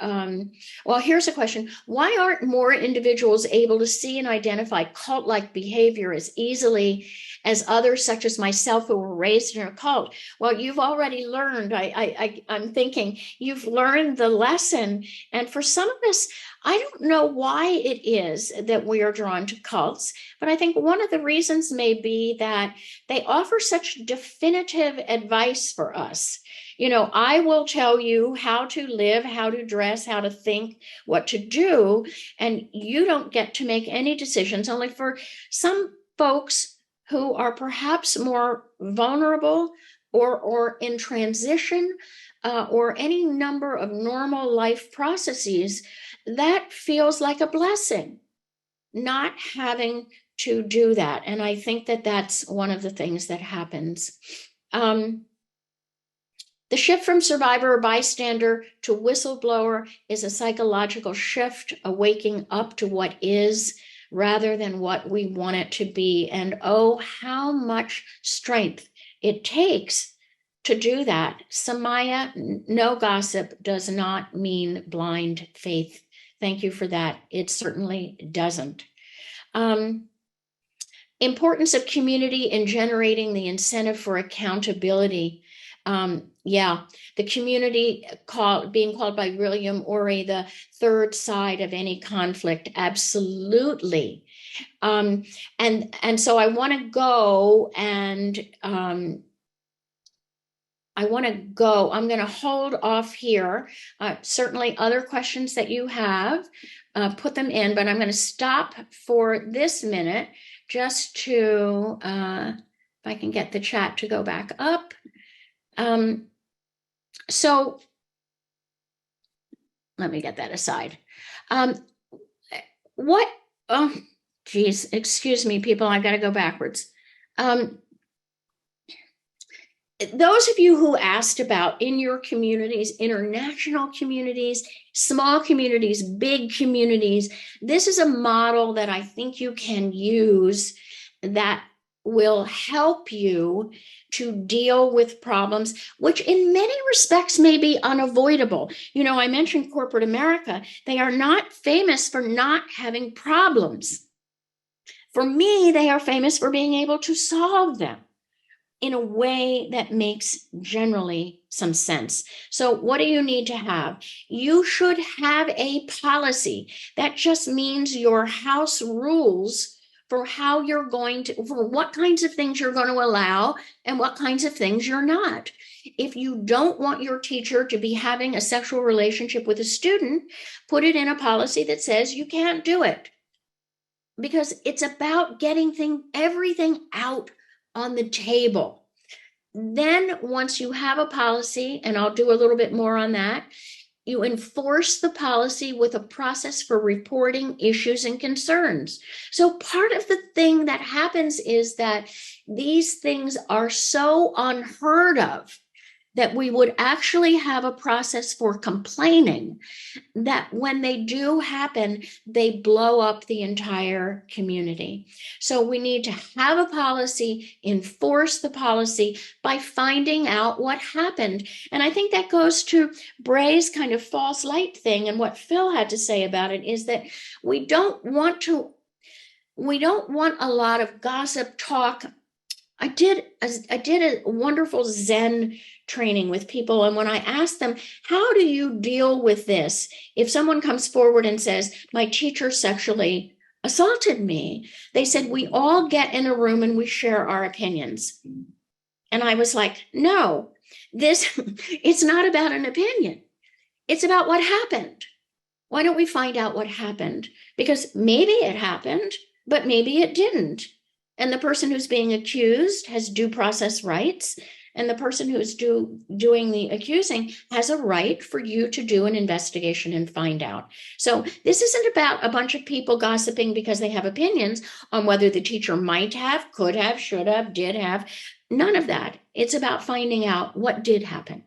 Well, here's a question. Why aren't more individuals able to see and identify cult-like behavior as easily as others, such as myself, who were raised in a cult? Well, you've already learned. I'm thinking you've learned the lesson. And for some of us, I don't know why it is that we are drawn to cults, but I think one of the reasons may be that they offer such definitive advice for us. I will tell you how to live, how to dress, how to think, what to do, and you don't get to make any decisions. Only for some folks who are perhaps more vulnerable or in transition or any number of normal life processes, that feels like a blessing, not having to do that. And I think that that's one of the things that happens. The shift from survivor or bystander to whistleblower is a psychological shift, a waking up to what is rather than what we want it to be. And oh, how much strength it takes to do that. Samaya, no gossip does not mean blind faith. Thank you for that. It certainly doesn't. Importance of community in generating the incentive for accountability. The community being called by William Ury the third side of any conflict. Absolutely. And so I want to go and I'm going to hold off here. Certainly other questions that you have, put them in, but I'm going to stop for this minute just to, if I can get the chat to go back up. So let me get that aside. Excuse me, people, I've got to go backwards. Those of you who asked about in your communities, international communities, small communities, big communities, this is a model that I think you can use that will help you to deal with problems, which in many respects may be unavoidable. I mentioned corporate America. They are not famous for not having problems. For me, they are famous for being able to solve them in a way that makes generally some sense. So what do you need to have? You should have a policy. That just means your house rules for how you're going to, for what kinds of things you're going to allow and what kinds of things you're not. If you don't want your teacher to be having a sexual relationship with a student, put it in a policy that says you can't do it. Because it's about getting everything out on the table. Then once you have a policy, and I'll do a little bit more on that, you enforce the policy with a process for reporting issues and concerns. So part of the thing that happens is that these things are so unheard of that we would actually have a process for complaining, that when they do happen, they blow up the entire community. So we need to have a policy, enforce the policy by finding out what happened. And I think that goes to Bray's kind of false light thing. And what Phil had to say about it is that we don't want a lot of gossip talk. I did a wonderful Zen training with people. And when I asked them, how do you deal with this? If someone comes forward and says, my teacher sexually assaulted me, they said, we all get in a room and we share our opinions. And I was like, no, it's not about an opinion. It's about what happened. Why don't we find out what happened? Because maybe it happened, but maybe it didn't. And the person who's being accused has due process rights. And the person who's doing the accusing has a right for you to do an investigation and find out. So this isn't about a bunch of people gossiping because they have opinions on whether the teacher might have, could have, should have, did have. None of that. It's about finding out what did happen.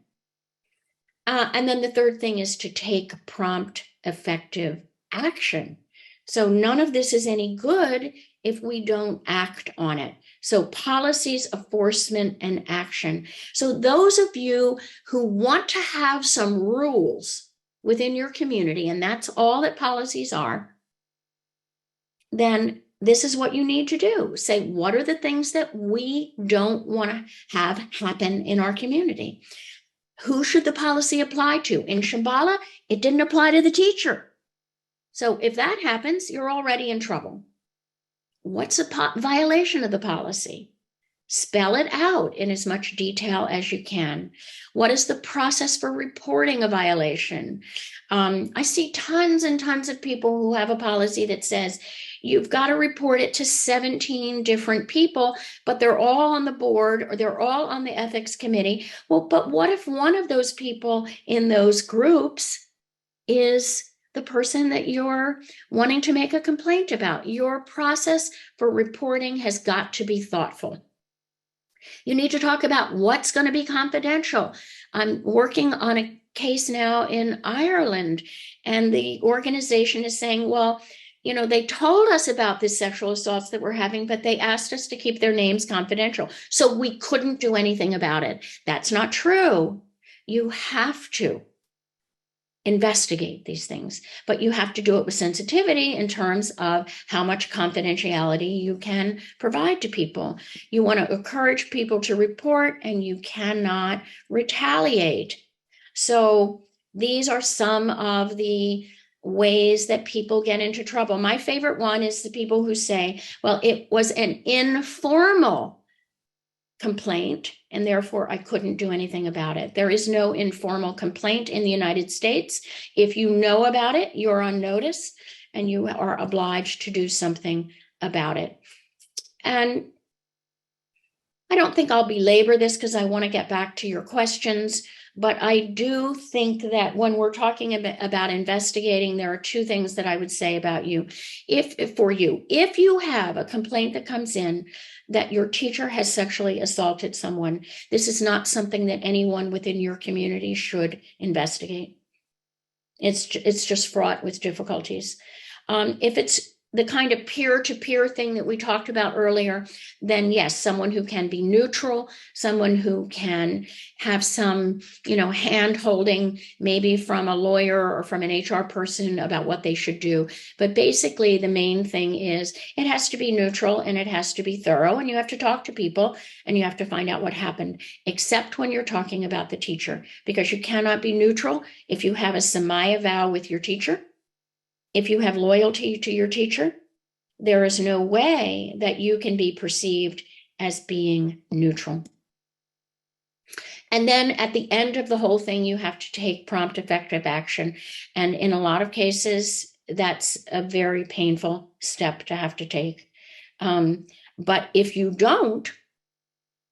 And then the third thing is to take prompt, effective action. So none of this is any good if we don't act on it. So policies, enforcement, and action. So those of you who want to have some rules within your community, and that's all that policies are, then this is what you need to do. Say, what are the things that we don't want to have happen in our community? Who should the policy apply to? In Shambhala, it didn't apply to the teacher. So if that happens, you're already in trouble. What's a violation of the policy? Spell it out in as much detail as you can. What is the process for reporting a violation? I see tons and tons of people who have a policy that says you've got to report it to 17 different people, but they're all on the board or they're all on the ethics committee. Well, but what if one of those people in those groups is the person that you're wanting to make a complaint about? Your process for reporting has got to be thoughtful. You need to talk about what's going to be confidential. I'm working on a case now in Ireland, and the organization is saying, well, you know, they told us about the sexual assaults that we're having, but they asked us to keep their names confidential. So we couldn't do anything about it. That's not true. You have to investigate these things, but you have to do it with sensitivity in terms of how much confidentiality you can provide to people. You want to encourage people to report, and you cannot retaliate. So these are some of the ways that people get into trouble. My favorite one is the people who say, well, it was an informal complaint, and therefore I couldn't do anything about it. There is no informal complaint in the United States. If you know about it, you're on notice and you are obliged to do something about it. And I don't think I'll belabor this because I want to get back to your questions, but I do think that when we're talking about investigating, there are two things that I would say about you. If you have a complaint that comes in that your teacher has sexually assaulted someone, this is not something that anyone within your community should investigate. It's just fraught with difficulties. If it's the kind of peer-to-peer thing that we talked about earlier, then yes, someone who can be neutral, someone who can have some, hand-holding, maybe from a lawyer or from an HR person about what they should do. But basically, the main thing is it has to be neutral and it has to be thorough, and you have to talk to people and you have to find out what happened, except when you're talking about the teacher, because you cannot be neutral if you have a Samaya vow with your teacher. If you have loyalty to your teacher, there is no way that you can be perceived as being neutral. And then at the end of the whole thing, you have to take prompt, effective action. And in a lot of cases, that's a very painful step to have to take. But if you don't,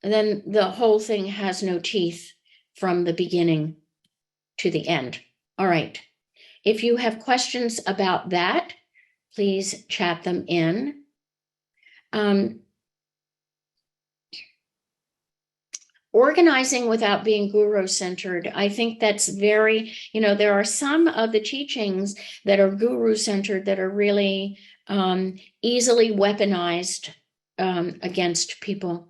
then the whole thing has no teeth from the beginning to the end. All right. If you have questions about that, please chat them in. Organizing without being guru-centered. I think that's very, there are some of the teachings that are guru-centered that are really easily weaponized against people.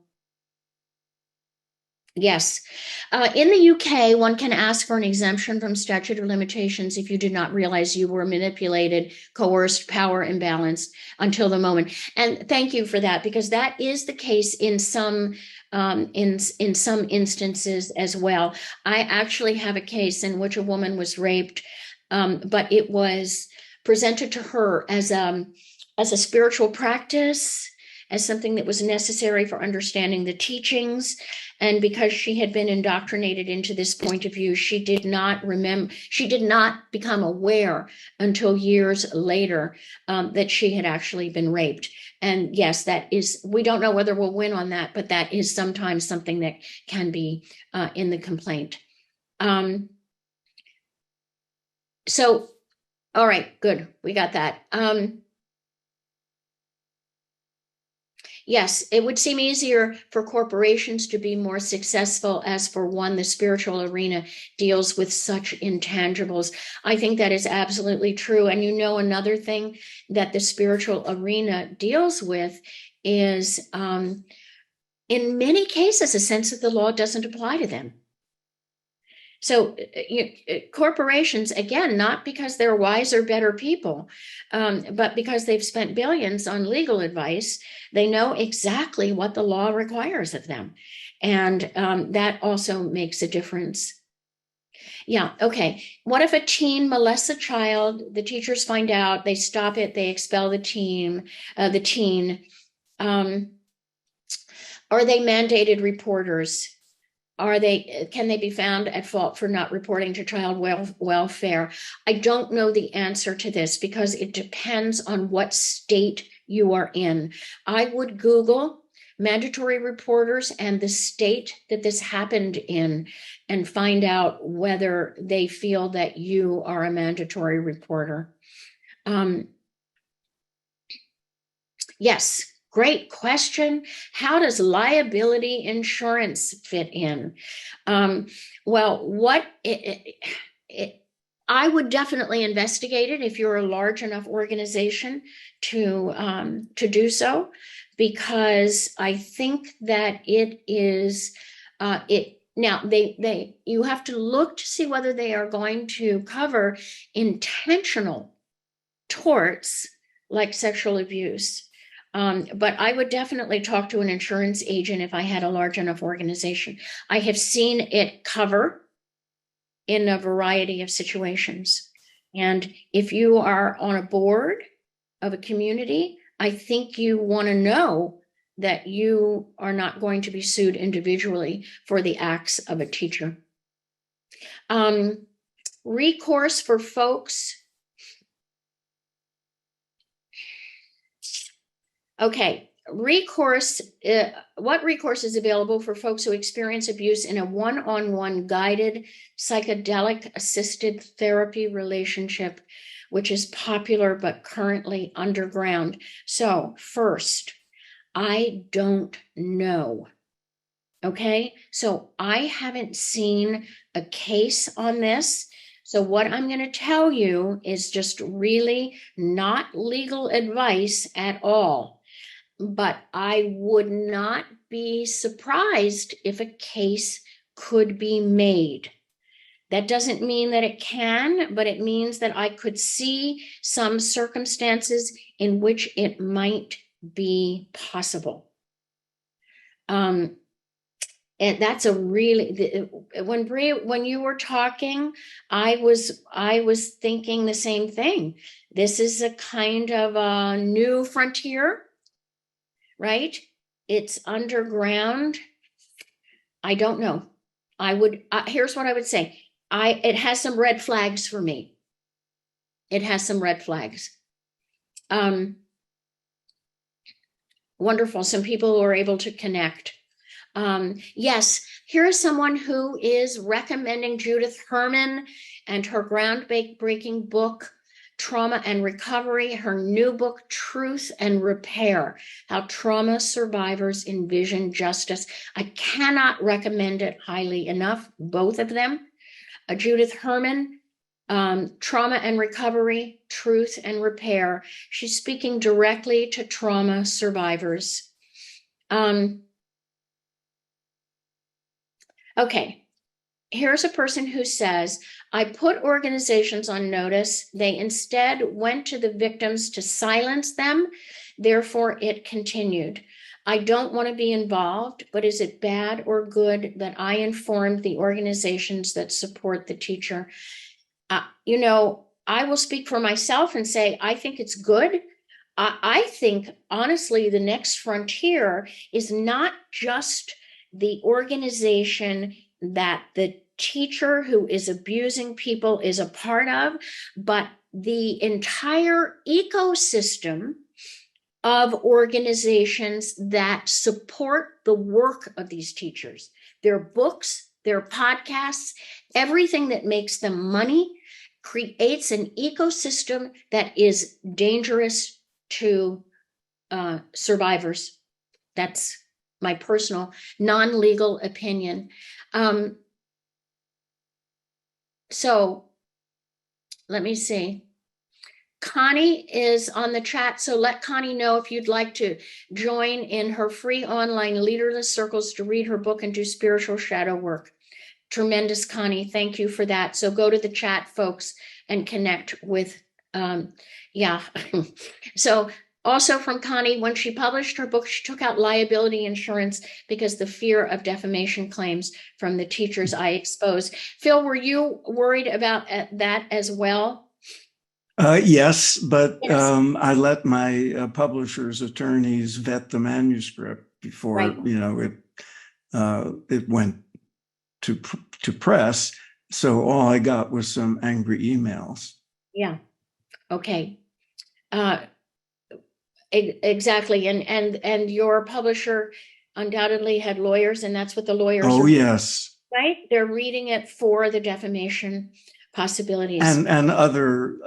Yes. In the UK, one can ask for an exemption from statute of limitations if you did not realize you were manipulated, coerced, power imbalanced until the moment. And thank you for that, because that is the case in some some instances as well. I actually have a case in which a woman was raped, but it was presented to her as a spiritual practice, as something that was necessary for understanding the teachings. And because she had been indoctrinated into this point of view, she did not become aware until years later that she had actually been raped. And yes, we don't know whether we'll win on that, but that is sometimes something that can be in the complaint. So, all right, good. We got that. Yes, it would seem easier for corporations to be more successful as for one, the spiritual arena deals with such intangibles. I think that is absolutely true. And another thing that the spiritual arena deals with is, in many cases, a sense that the law doesn't apply to them. So corporations, again, not because they're wiser, better people, but because they've spent billions on legal advice, they know exactly what the law requires of them. And that also makes a difference. Yeah, okay. What if a teen molests a child, the teachers find out, they stop it, they expel the teen. Are they mandated reporters? Can they be found at fault for not reporting to child welfare? I don't know the answer to this because it depends on what state you are in. I would Google mandatory reporters and the state that this happened in and find out whether they feel that you are a mandatory reporter. Yes. Great question. How does liability insurance fit in? I would definitely investigate it if you're a large enough organization to do so, because I think that it is now you have to look to see whether they are going to cover intentional torts like sexual abuse. But I would definitely talk to an insurance agent if I had a large enough organization. I have seen it cover in a variety of situations. And if you are on a board of a community, I think you want to know that you are not going to be sued individually for the acts of a teacher. Recourse for folks. Okay, recourse. What recourse is available for folks who experience abuse in a one-on-one guided psychedelic assisted therapy relationship, which is popular but currently underground? So first, I don't know. Okay, so I haven't seen a case on this. So what I'm going to tell you is just really not legal advice at all. But I would not be surprised if a case could be made. That doesn't mean that it can, but it means that I could see some circumstances in which it might be possible. And that's a really, when Bria, when you were talking, I was thinking the same thing. This is a kind of a new frontier. Right? It's underground. I don't know. Here's what I would say. It has some red flags for me. It has some red flags. Wonderful. Some people who are able to connect. Yes, here is someone who is recommending Judith Herman and her groundbreaking book, Trauma and Recovery, her new book, Truth and Repair, How Trauma Survivors Envision Justice. I cannot recommend it highly enough, both of them. Judith Herman, Trauma and Recovery, Truth and Repair. She's speaking directly to trauma survivors. Okay, here's a person who says, I put organizations on notice. They instead went to the victims to silence them. Therefore, it continued. I don't want to be involved, but is it bad or good that I informed the organizations that support the teacher? You know, I will speak for myself and say, I think it's good. I think, honestly, the next frontier is not just the organization that the teacher who is abusing people is a part of, but the entire ecosystem of organizations that support the work of these teachers, their books, their podcasts, everything that makes them money creates an ecosystem that is dangerous to survivors. That's my personal non-legal opinion. So let me see. Connie is on the chat, so let Connie know if you'd like to join in her free online leaderless circles to read her book and do spiritual shadow work. Tremendous, Connie. Thank you for that. So go to the chat, folks, and connect with, yeah. So also from Connie, when she published her book, she took out liability insurance because the fear of defamation claims from the teachers I exposed. Phil, were you worried about that as well? Yes, but Yes. I let my publisher's attorneys vet the manuscript before, Right. it went to press. So all I got was some angry emails. Yeah. Okay. Exactly. And your publisher undoubtedly had lawyers, and that's what the lawyers Oh, are, yes. right? They're reading it for the defamation possibilities. And other,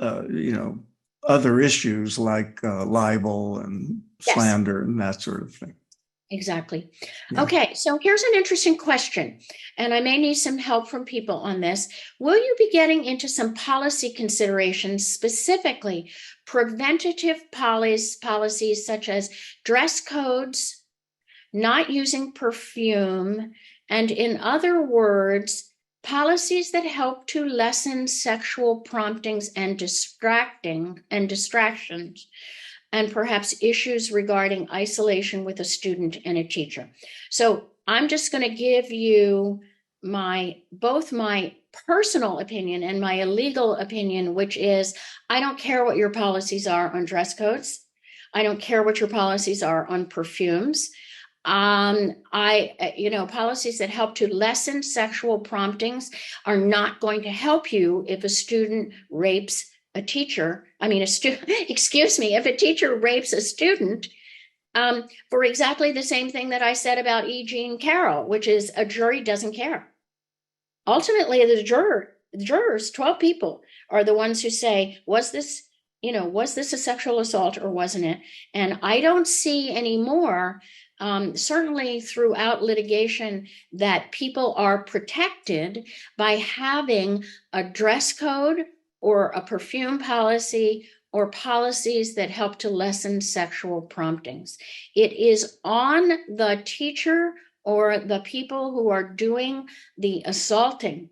other issues like libel and Yes. slander and that sort of thing. Exactly. Yeah. Okay, so here's an interesting question, and I may need some help from people on this. Will you be getting into some policy considerations, specifically preventative policies such as dress codes, not using perfume, and in other words, policies that help to lessen sexual promptings and distractions, and perhaps issues regarding isolation with a student and a teacher. So I'm just going to give you both my personal opinion and my legal opinion, which is I don't care what your policies are on dress codes. I don't care what your policies are on perfumes. Policies that help to lessen sexual promptings are not going to help you if a student rapes a teacher. If a teacher rapes a student, for exactly the same thing that I said about E. Jean Carroll, which is a jury doesn't care. Ultimately, the jurors, 12 people, are the ones who say, was this a sexual assault or wasn't it? And I don't see anymore, certainly throughout litigation, that people are protected by having a dress code or a perfume policy or policies that help to lessen sexual promptings. It is on the teacher or the people who are doing the assaulting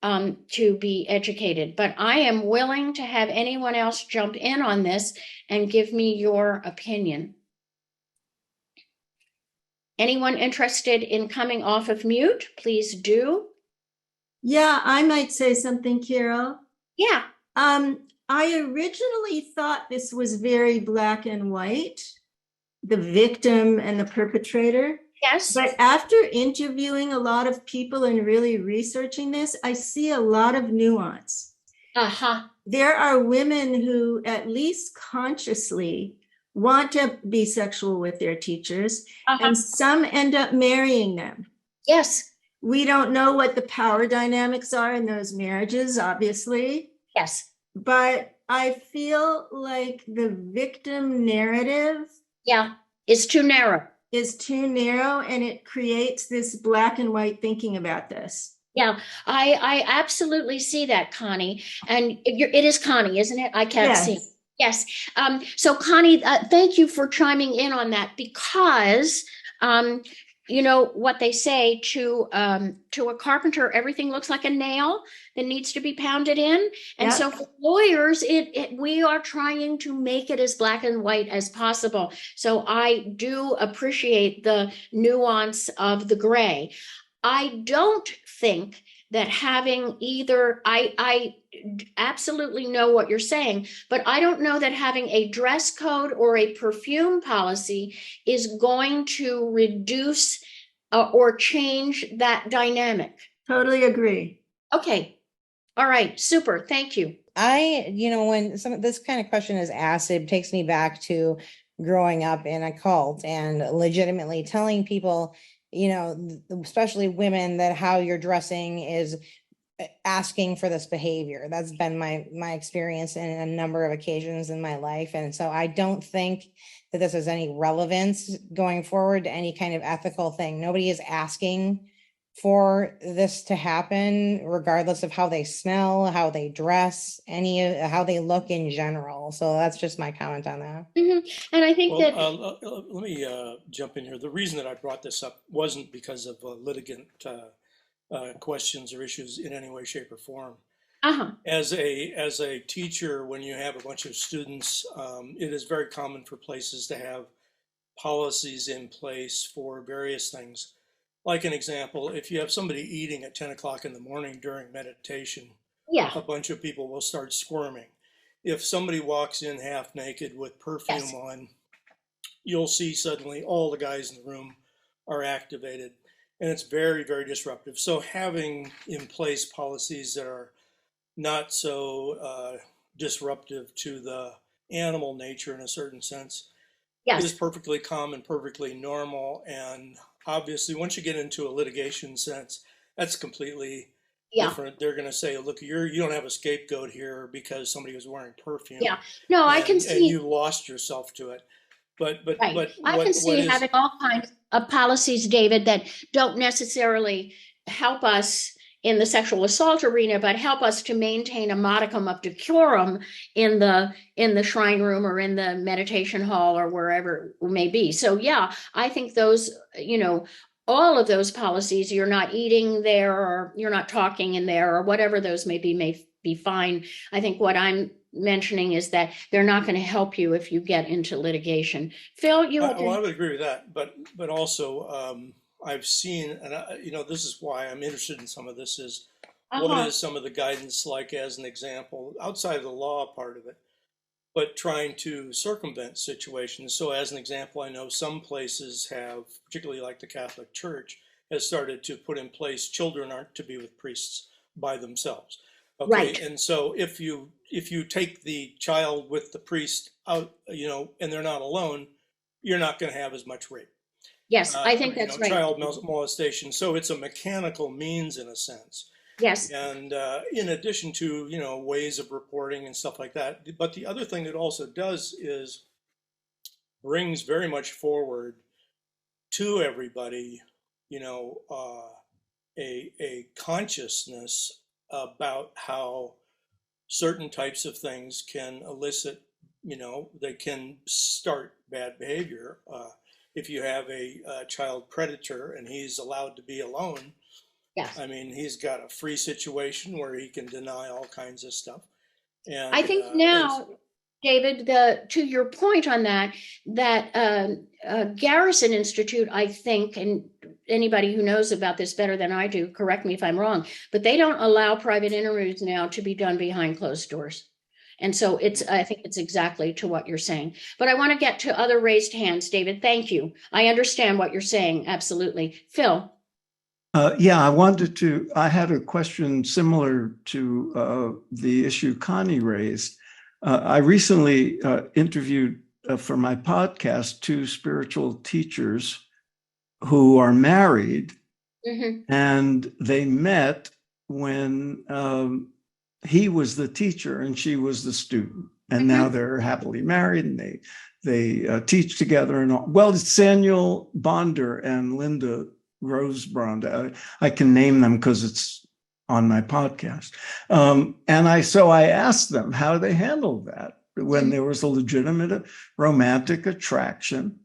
to be educated. But I am willing to have anyone else jump in on this and give me your opinion. Anyone interested in coming off of mute, please do. Yeah, I might say something, Carol. Yeah. I originally thought this was very black and white, the victim and the perpetrator. Yes. But after interviewing a lot of people and really researching this, I see a lot of nuance. Uh-huh. There are women who, at least consciously, want to be sexual with their teachers, Uh-huh. and some end up marrying them. Yes, We don't know what the power dynamics are in those marriages, obviously, yes, but I feel like the victim narrative yeah, it's too narrow. is too narrow, and it creates this black and white thinking about this. Yeah, I absolutely see that, Connie. And it is Connie, isn't it? I can't see. Yes. So Connie, thank you for chiming in on that, because you know what they say, to a carpenter, everything looks like a nail that needs to be pounded in. And Yep. so for lawyers, we are trying to make it as black and white as possible. So I do appreciate the nuance of the gray. I don't think that having either, I absolutely know what you're saying, but I don't know that having a dress code or a perfume policy is going to reduce or change that dynamic. Totally agree. Okay. All right. Super. Thank you. When some of this kind of question is asked, it takes me back to growing up in a cult and legitimately telling people, especially women, that how you're dressing is asking for this behavior. That's been my experience in a number of occasions in my life. And so I don't think that this has any relevance going forward to any kind of ethical thing. Nobody is asking for this to happen, regardless of how they smell, how they dress, how they look in general. So that's just my comment on that. Mm-hmm. And I think that let me jump in here. The reason that I brought this up wasn't because of litigant questions or issues in any way, shape, or form. As a teacher, when you have a bunch of students, it is very common for places to have policies in place for various things. Like an example, if you have somebody eating at 10 o'clock in the morning during meditation, a bunch of people will start squirming. If somebody walks in half naked with perfume on, you'll see suddenly all the guys in the room are activated, and it's very, very disruptive. So having in place policies that are not so disruptive to the animal nature in a certain sense is perfectly common, perfectly normal. And obviously, once you get into a litigation sense, that's completely different. They're going to say, look, you don't have a scapegoat here because somebody was wearing perfume. No, I can see. And you lost yourself to it. But I can see having all kinds of policies, David, that don't necessarily help us in the sexual assault arena, but help us to maintain a modicum of decorum in the shrine room or in the meditation hall or wherever it may be. So I think those, all of those policies, you're not eating there or you're not talking in there or whatever those may be fine. I think what I'm mentioning is that they're not going to help you if you get into litigation. Phil, I would agree with that, but also I've seen, and this is why I'm interested in some of this, is what is some of the guidance, like as an example, outside of the law part of it, but trying to circumvent situations. So as an example, I know some places have, particularly like the Catholic Church, has started to put in place children aren't to be with priests by themselves. Okay, right. And so if you take the child with the priest out, and they're not alone, you're not going to have as much rape. Yes, I think that's right. Child molestation. So it's a mechanical means in a sense. Yes. And in addition to, ways of reporting and stuff like that. But the other thing it also does is brings very much forward to everybody, a consciousness about how certain types of things can elicit, they can start bad behavior. If you have a child predator and he's allowed to be alone, I mean, he's got a free situation where he can deny all kinds of stuff. And I think now, David, to your point on that Garrison Institute, I think, and anybody who knows about this better than I do, correct me if I'm wrong, but they don't allow private interviews now to be done behind closed doors. And so I think it's exactly to what you're saying. But I want to get to other raised hands, David. Thank you. I understand what you're saying. Absolutely. Phil. I had a question similar to the issue Connie raised. I recently interviewed for my podcast, two spiritual teachers who are married, and they met when he was the teacher and she was the student, and now they're happily married, and they teach together and all. Well, it's Samuel Bonder and Linda Rosbrand. I can name them because it's on my podcast. So I asked them how they handled that when there was a legitimate romantic attraction,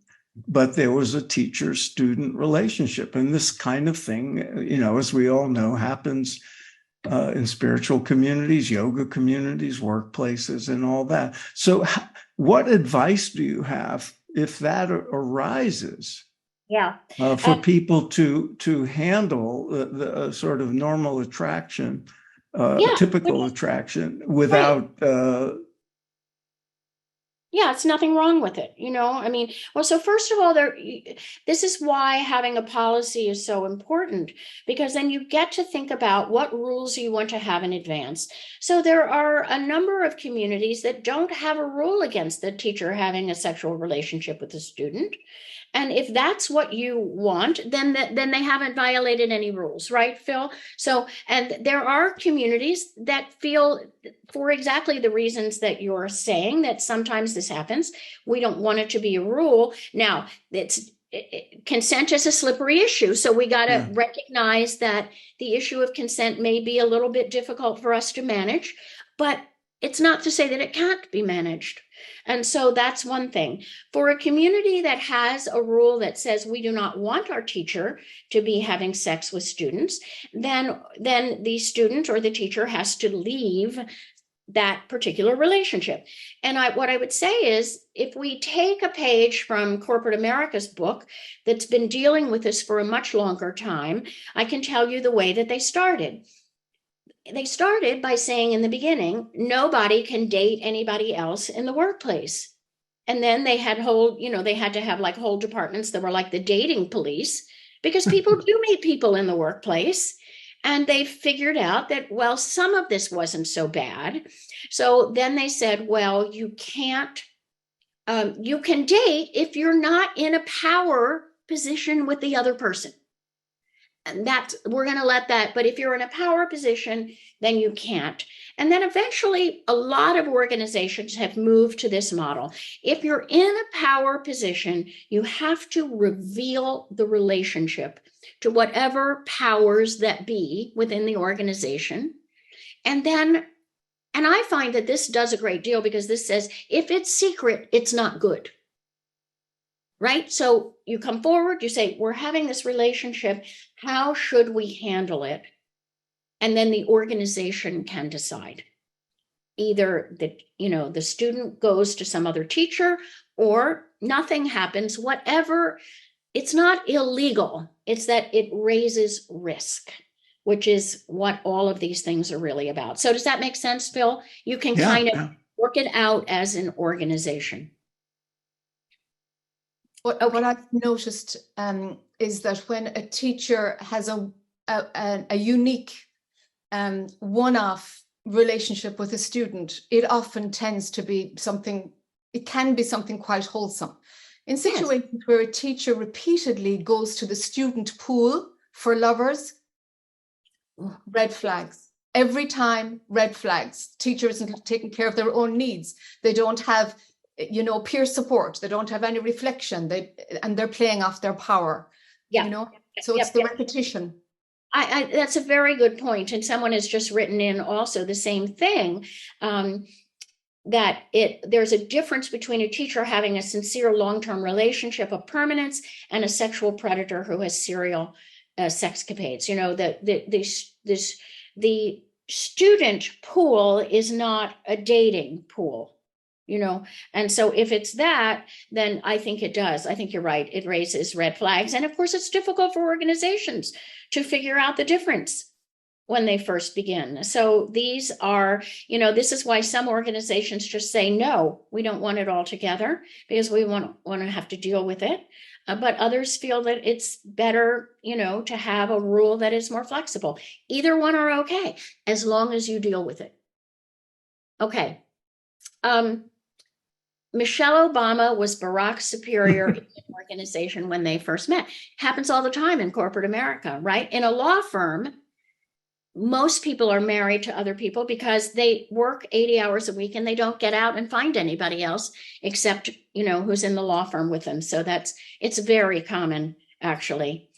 but there was a teacher-student relationship. And this kind of thing, as we all know, happens in spiritual communities, yoga communities, workplaces, and all that. So what advice do you have if that arises? Yeah. For people to handle the sort of normal attraction, typical attraction without it's nothing wrong with it. So first of all, this is why having a policy is so important, because then you get to think about what rules you want to have in advance. So there are a number of communities that don't have a rule against the teacher having a sexual relationship with a student. And if that's what you want, then they haven't violated any rules, right, Phil? So, and there are communities that feel, for exactly the reasons that you're saying, that sometimes this happens. We don't want it to be a rule. Now, consent is a slippery issue. So we got to recognize that the issue of consent may be a little bit difficult for us to manage, but it's not to say that it can't be managed. And so that's one thing. For a community that has a rule that says we do not want our teacher to be having sex with students, then the student or the teacher has to leave that particular relationship. And what I would say is, if we take a page from corporate America's book that's been dealing with this for a much longer time, I can tell you the way that they started. They started by saying in the beginning, nobody can date anybody else in the workplace. And then they had to have like whole departments that were like the dating police, because people do meet people in the workplace. And they figured out that, well, some of this wasn't so bad. So then they said, well, you can date if you're not in a power position with the other person. And we're going to let that, but if you're in a power position, then you can't. And then eventually a lot of organizations have moved to this model. If you're in a power position, you have to reveal the relationship to whatever powers that be within the organization. And I find that this does a great deal, because this says, if it's secret, it's not good. Right? So you come forward, you say, we're having this relationship. How should we handle it? And then the organization can decide. Either the student goes to some other teacher, or nothing happens, whatever. It's not illegal. It's that it raises risk, which is what all of these things are really about. So does that make sense, Phil? You can kind of work it out as an organization. What I've noticed is that when a teacher has a unique one-off relationship with a student, it often tends to be something, it can be something quite wholesome. In situations where a teacher repeatedly goes to the student pool for lovers, red flags. Every time, red flags. Teacher isn't taking care of their own needs. They don't have peer support. They don't have any reflection. And they're playing off their power. So it's the repetition. That's a very good point. And someone has just written in also the same thing, that there's a difference between a teacher having a sincere long-term relationship of permanence and a sexual predator who has serial sexcapades. The student pool is not a dating pool. And so if it's that, then I think it does. I think you're right. It raises red flags. And of course, it's difficult for organizations to figure out the difference when they first begin. So these are, this is why some organizations just say, no, we don't want it all together, because we want to have to deal with it. But others feel that it's better, to have a rule that is more flexible. Either one are okay, as long as you deal with it. Okay. Michelle Obama was Barack's superior in an organization when they first met. Happens all the time in corporate America, right? In a law firm, most people are married to other people because they work 80 hours a week and they don't get out and find anybody else except, who's in the law firm with them. So it's very common, actually.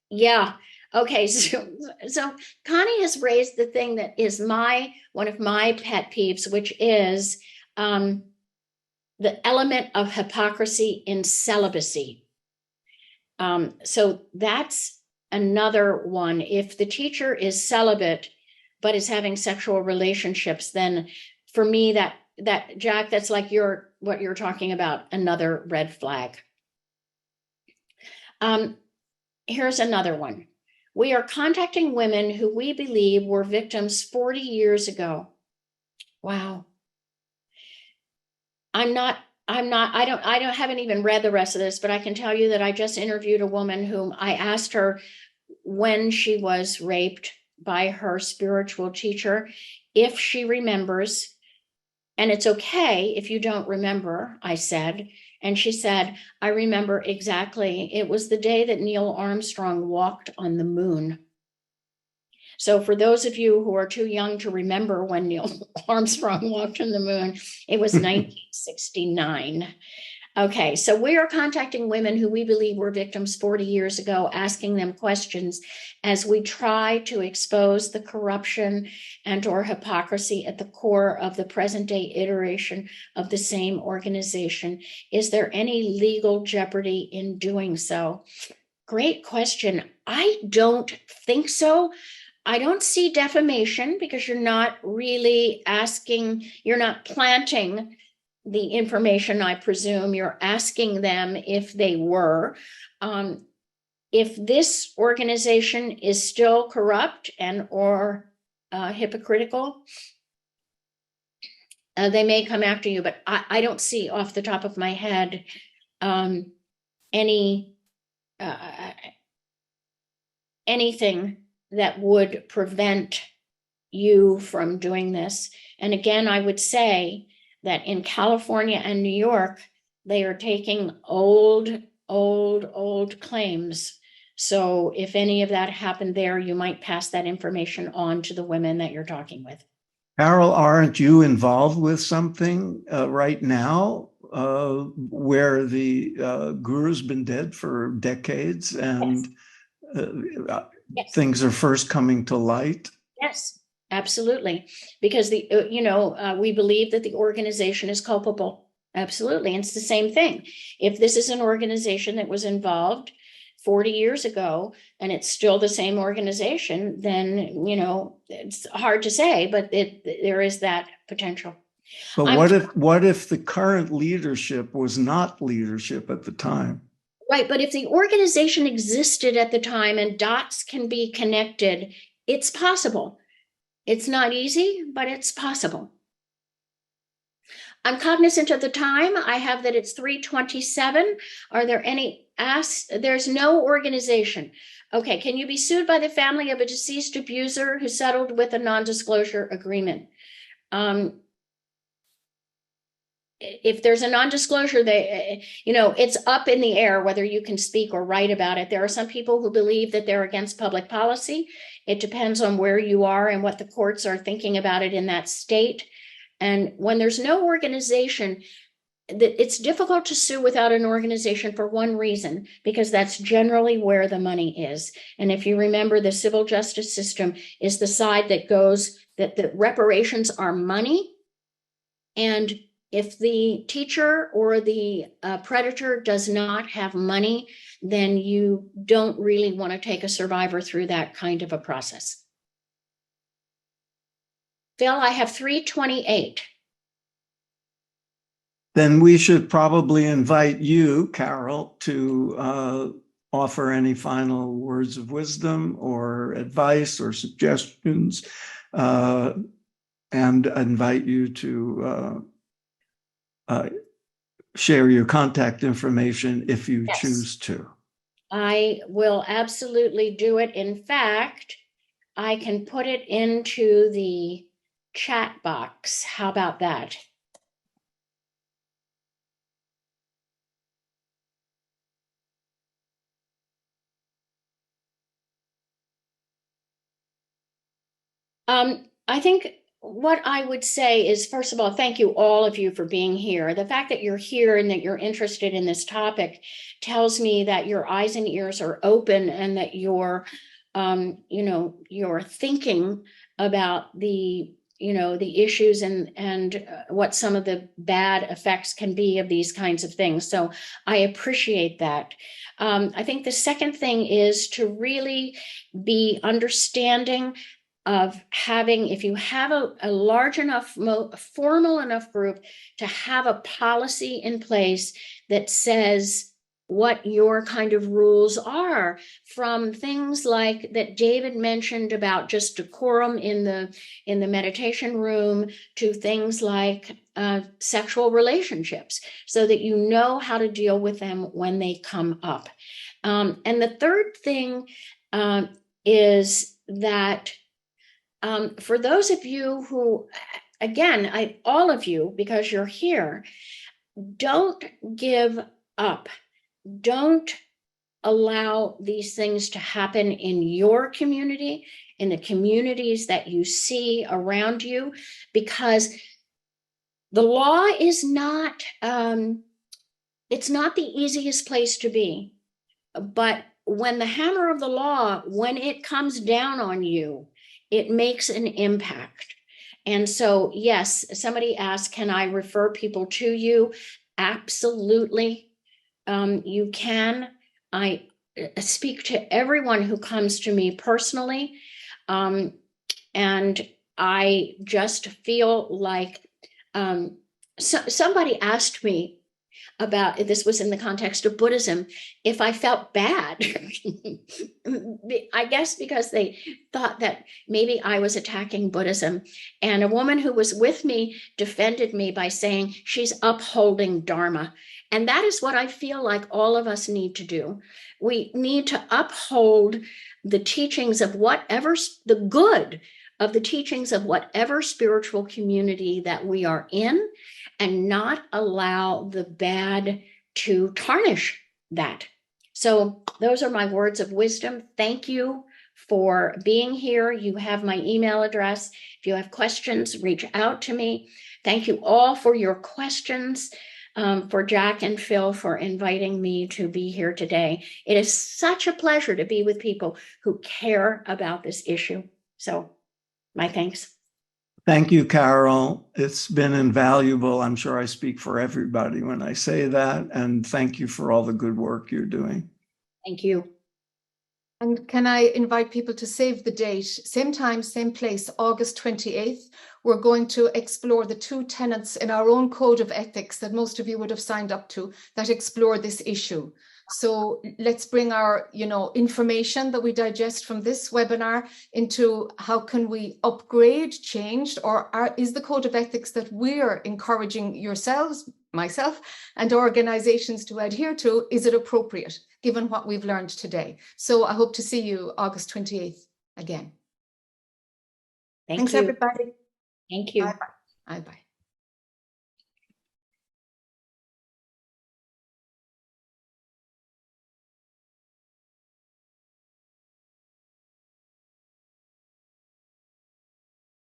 Yeah. Okay. So Connie has raised the thing that is one of my pet peeves, which is the element of hypocrisy in celibacy. So that's another one. If the teacher is celibate but is having sexual relationships, then for me, that Jack, that's like what you're talking about, another red flag. Here's another one. We are contacting women who we believe were victims 40 years ago. Wow. I haven't even read the rest of this, but I can tell you that I just interviewed a woman whom I asked her when she was raped by her spiritual teacher, if she remembers, and it's okay if you don't remember, I said. And she said, I remember exactly. It was the day that Neil Armstrong walked on the moon. So for those of you who are too young to remember when Neil Armstrong walked on the moon, it was 1969. Okay, so we are contacting women who we believe were victims 40 years ago, asking them questions as we try to expose the corruption and or hypocrisy at the core of the present day iteration of the same organization. Is there any legal jeopardy in doing so? Great question. I don't think so. I don't see defamation because you're not really asking, you're not planting the information, I presume. You're asking them if they were. If this organization is still corrupt and or hypocritical, they may come after you, but I don't see off the top of my head anything that would prevent you from doing this. And again, I would say that in California and New York, they are taking old claims. So if any of that happened there, you might pass that information on to the women that you're talking with. Carol, aren't you involved with something right now where the guru's been dead for decades and Yes. Things are first coming to light? Yes, absolutely. Because we believe that the organization is culpable. Absolutely. And it's the same thing. If this is an organization that was involved 40 years ago and it's still the same organization, then, it's hard to say, but there is that potential. But what if the current leadership was not leadership at the time? Right. But if the organization existed at the time and dots can be connected, it's possible. It's not easy, but it's possible. I'm cognizant of the time. I have that it's 3:27. Are there any asks? There's no organization. Okay. Can you be sued by the family of a deceased abuser who settled with a non-disclosure agreement? If there's a non-disclosure, it's up in the air whether you can speak or write about it. There are some people who believe that they're against public policy. It depends on where you are and what the courts are thinking about it in that state. And when there's no organization, it's difficult to sue without an organization for one reason, because that's generally where the money is. And if you remember, the civil justice system is the side that goes that the reparations are money. And if the teacher or the predator does not have money, then you don't really want to take a survivor through that kind of a process. Phil, I have 3:28. Then we should probably invite you, Carol, to offer any final words of wisdom or advice or suggestions, and invite you to share your contact information if you choose to. I will absolutely do it. In fact, I can put it into the chat box. How about that? I think what I would say is, first of all, thank you, all of you, for being here. The fact that you're here and that you're interested in this topic tells me that your eyes and ears are open, and that you're thinking about the issues and what some of the bad effects can be of these kinds of things. So I appreciate that. I think the second thing is to really be understanding of having, if you have a large enough, formal enough group, to have a policy in place that says what your kind of rules are, from things like that David mentioned about just decorum in the meditation room, to things like sexual relationships, so that you know how to deal with them when they come up. And the third thing is that for those of you who, again, all of you, because you're here, don't give up. Don't allow these things to happen in your community, in the communities that you see around you, because the law is not, it's not the easiest place to be. But when the hammer of the law, when it comes down on you, it makes an impact. And so, yes, somebody asked, can I refer people to you? Absolutely. You can. I speak to everyone who comes to me personally. And I just feel like somebody asked me about, this was in the context of Buddhism, if I felt bad. I guess because they thought that maybe I was attacking Buddhism. And a woman who was with me defended me by saying she's upholding Dharma. And that is what I feel like all of us need to do. We need to uphold the teachings of whatever, the good of the teachings of whatever spiritual community that we are in, and not allow the bad to tarnish that. So those are my words of wisdom. Thank you for being here. You have my email address. If you have questions, reach out to me. Thank you all for your questions, for Jack and Phil for inviting me to be here today. It is such a pleasure to be with people who care about this issue. So my thanks. Thank you, Carol. It's been invaluable. I'm sure I speak for everybody when I say that. And thank you for all the good work you're doing. Thank you. And can I invite people to save the date? Same time, same place, August 28th. We're going to explore the 2 tenets in our own code of ethics that most of you would have signed up to that explore this issue. So let's bring our, information that we digest from this webinar into how can we upgrade, change, or is the code of ethics that we're encouraging yourselves, myself, and organizations to adhere to, is it appropriate given what we've learned today? So I hope to see you August 28th again. Thanks, you. everybody. Thank you. Bye-bye. Bye-bye.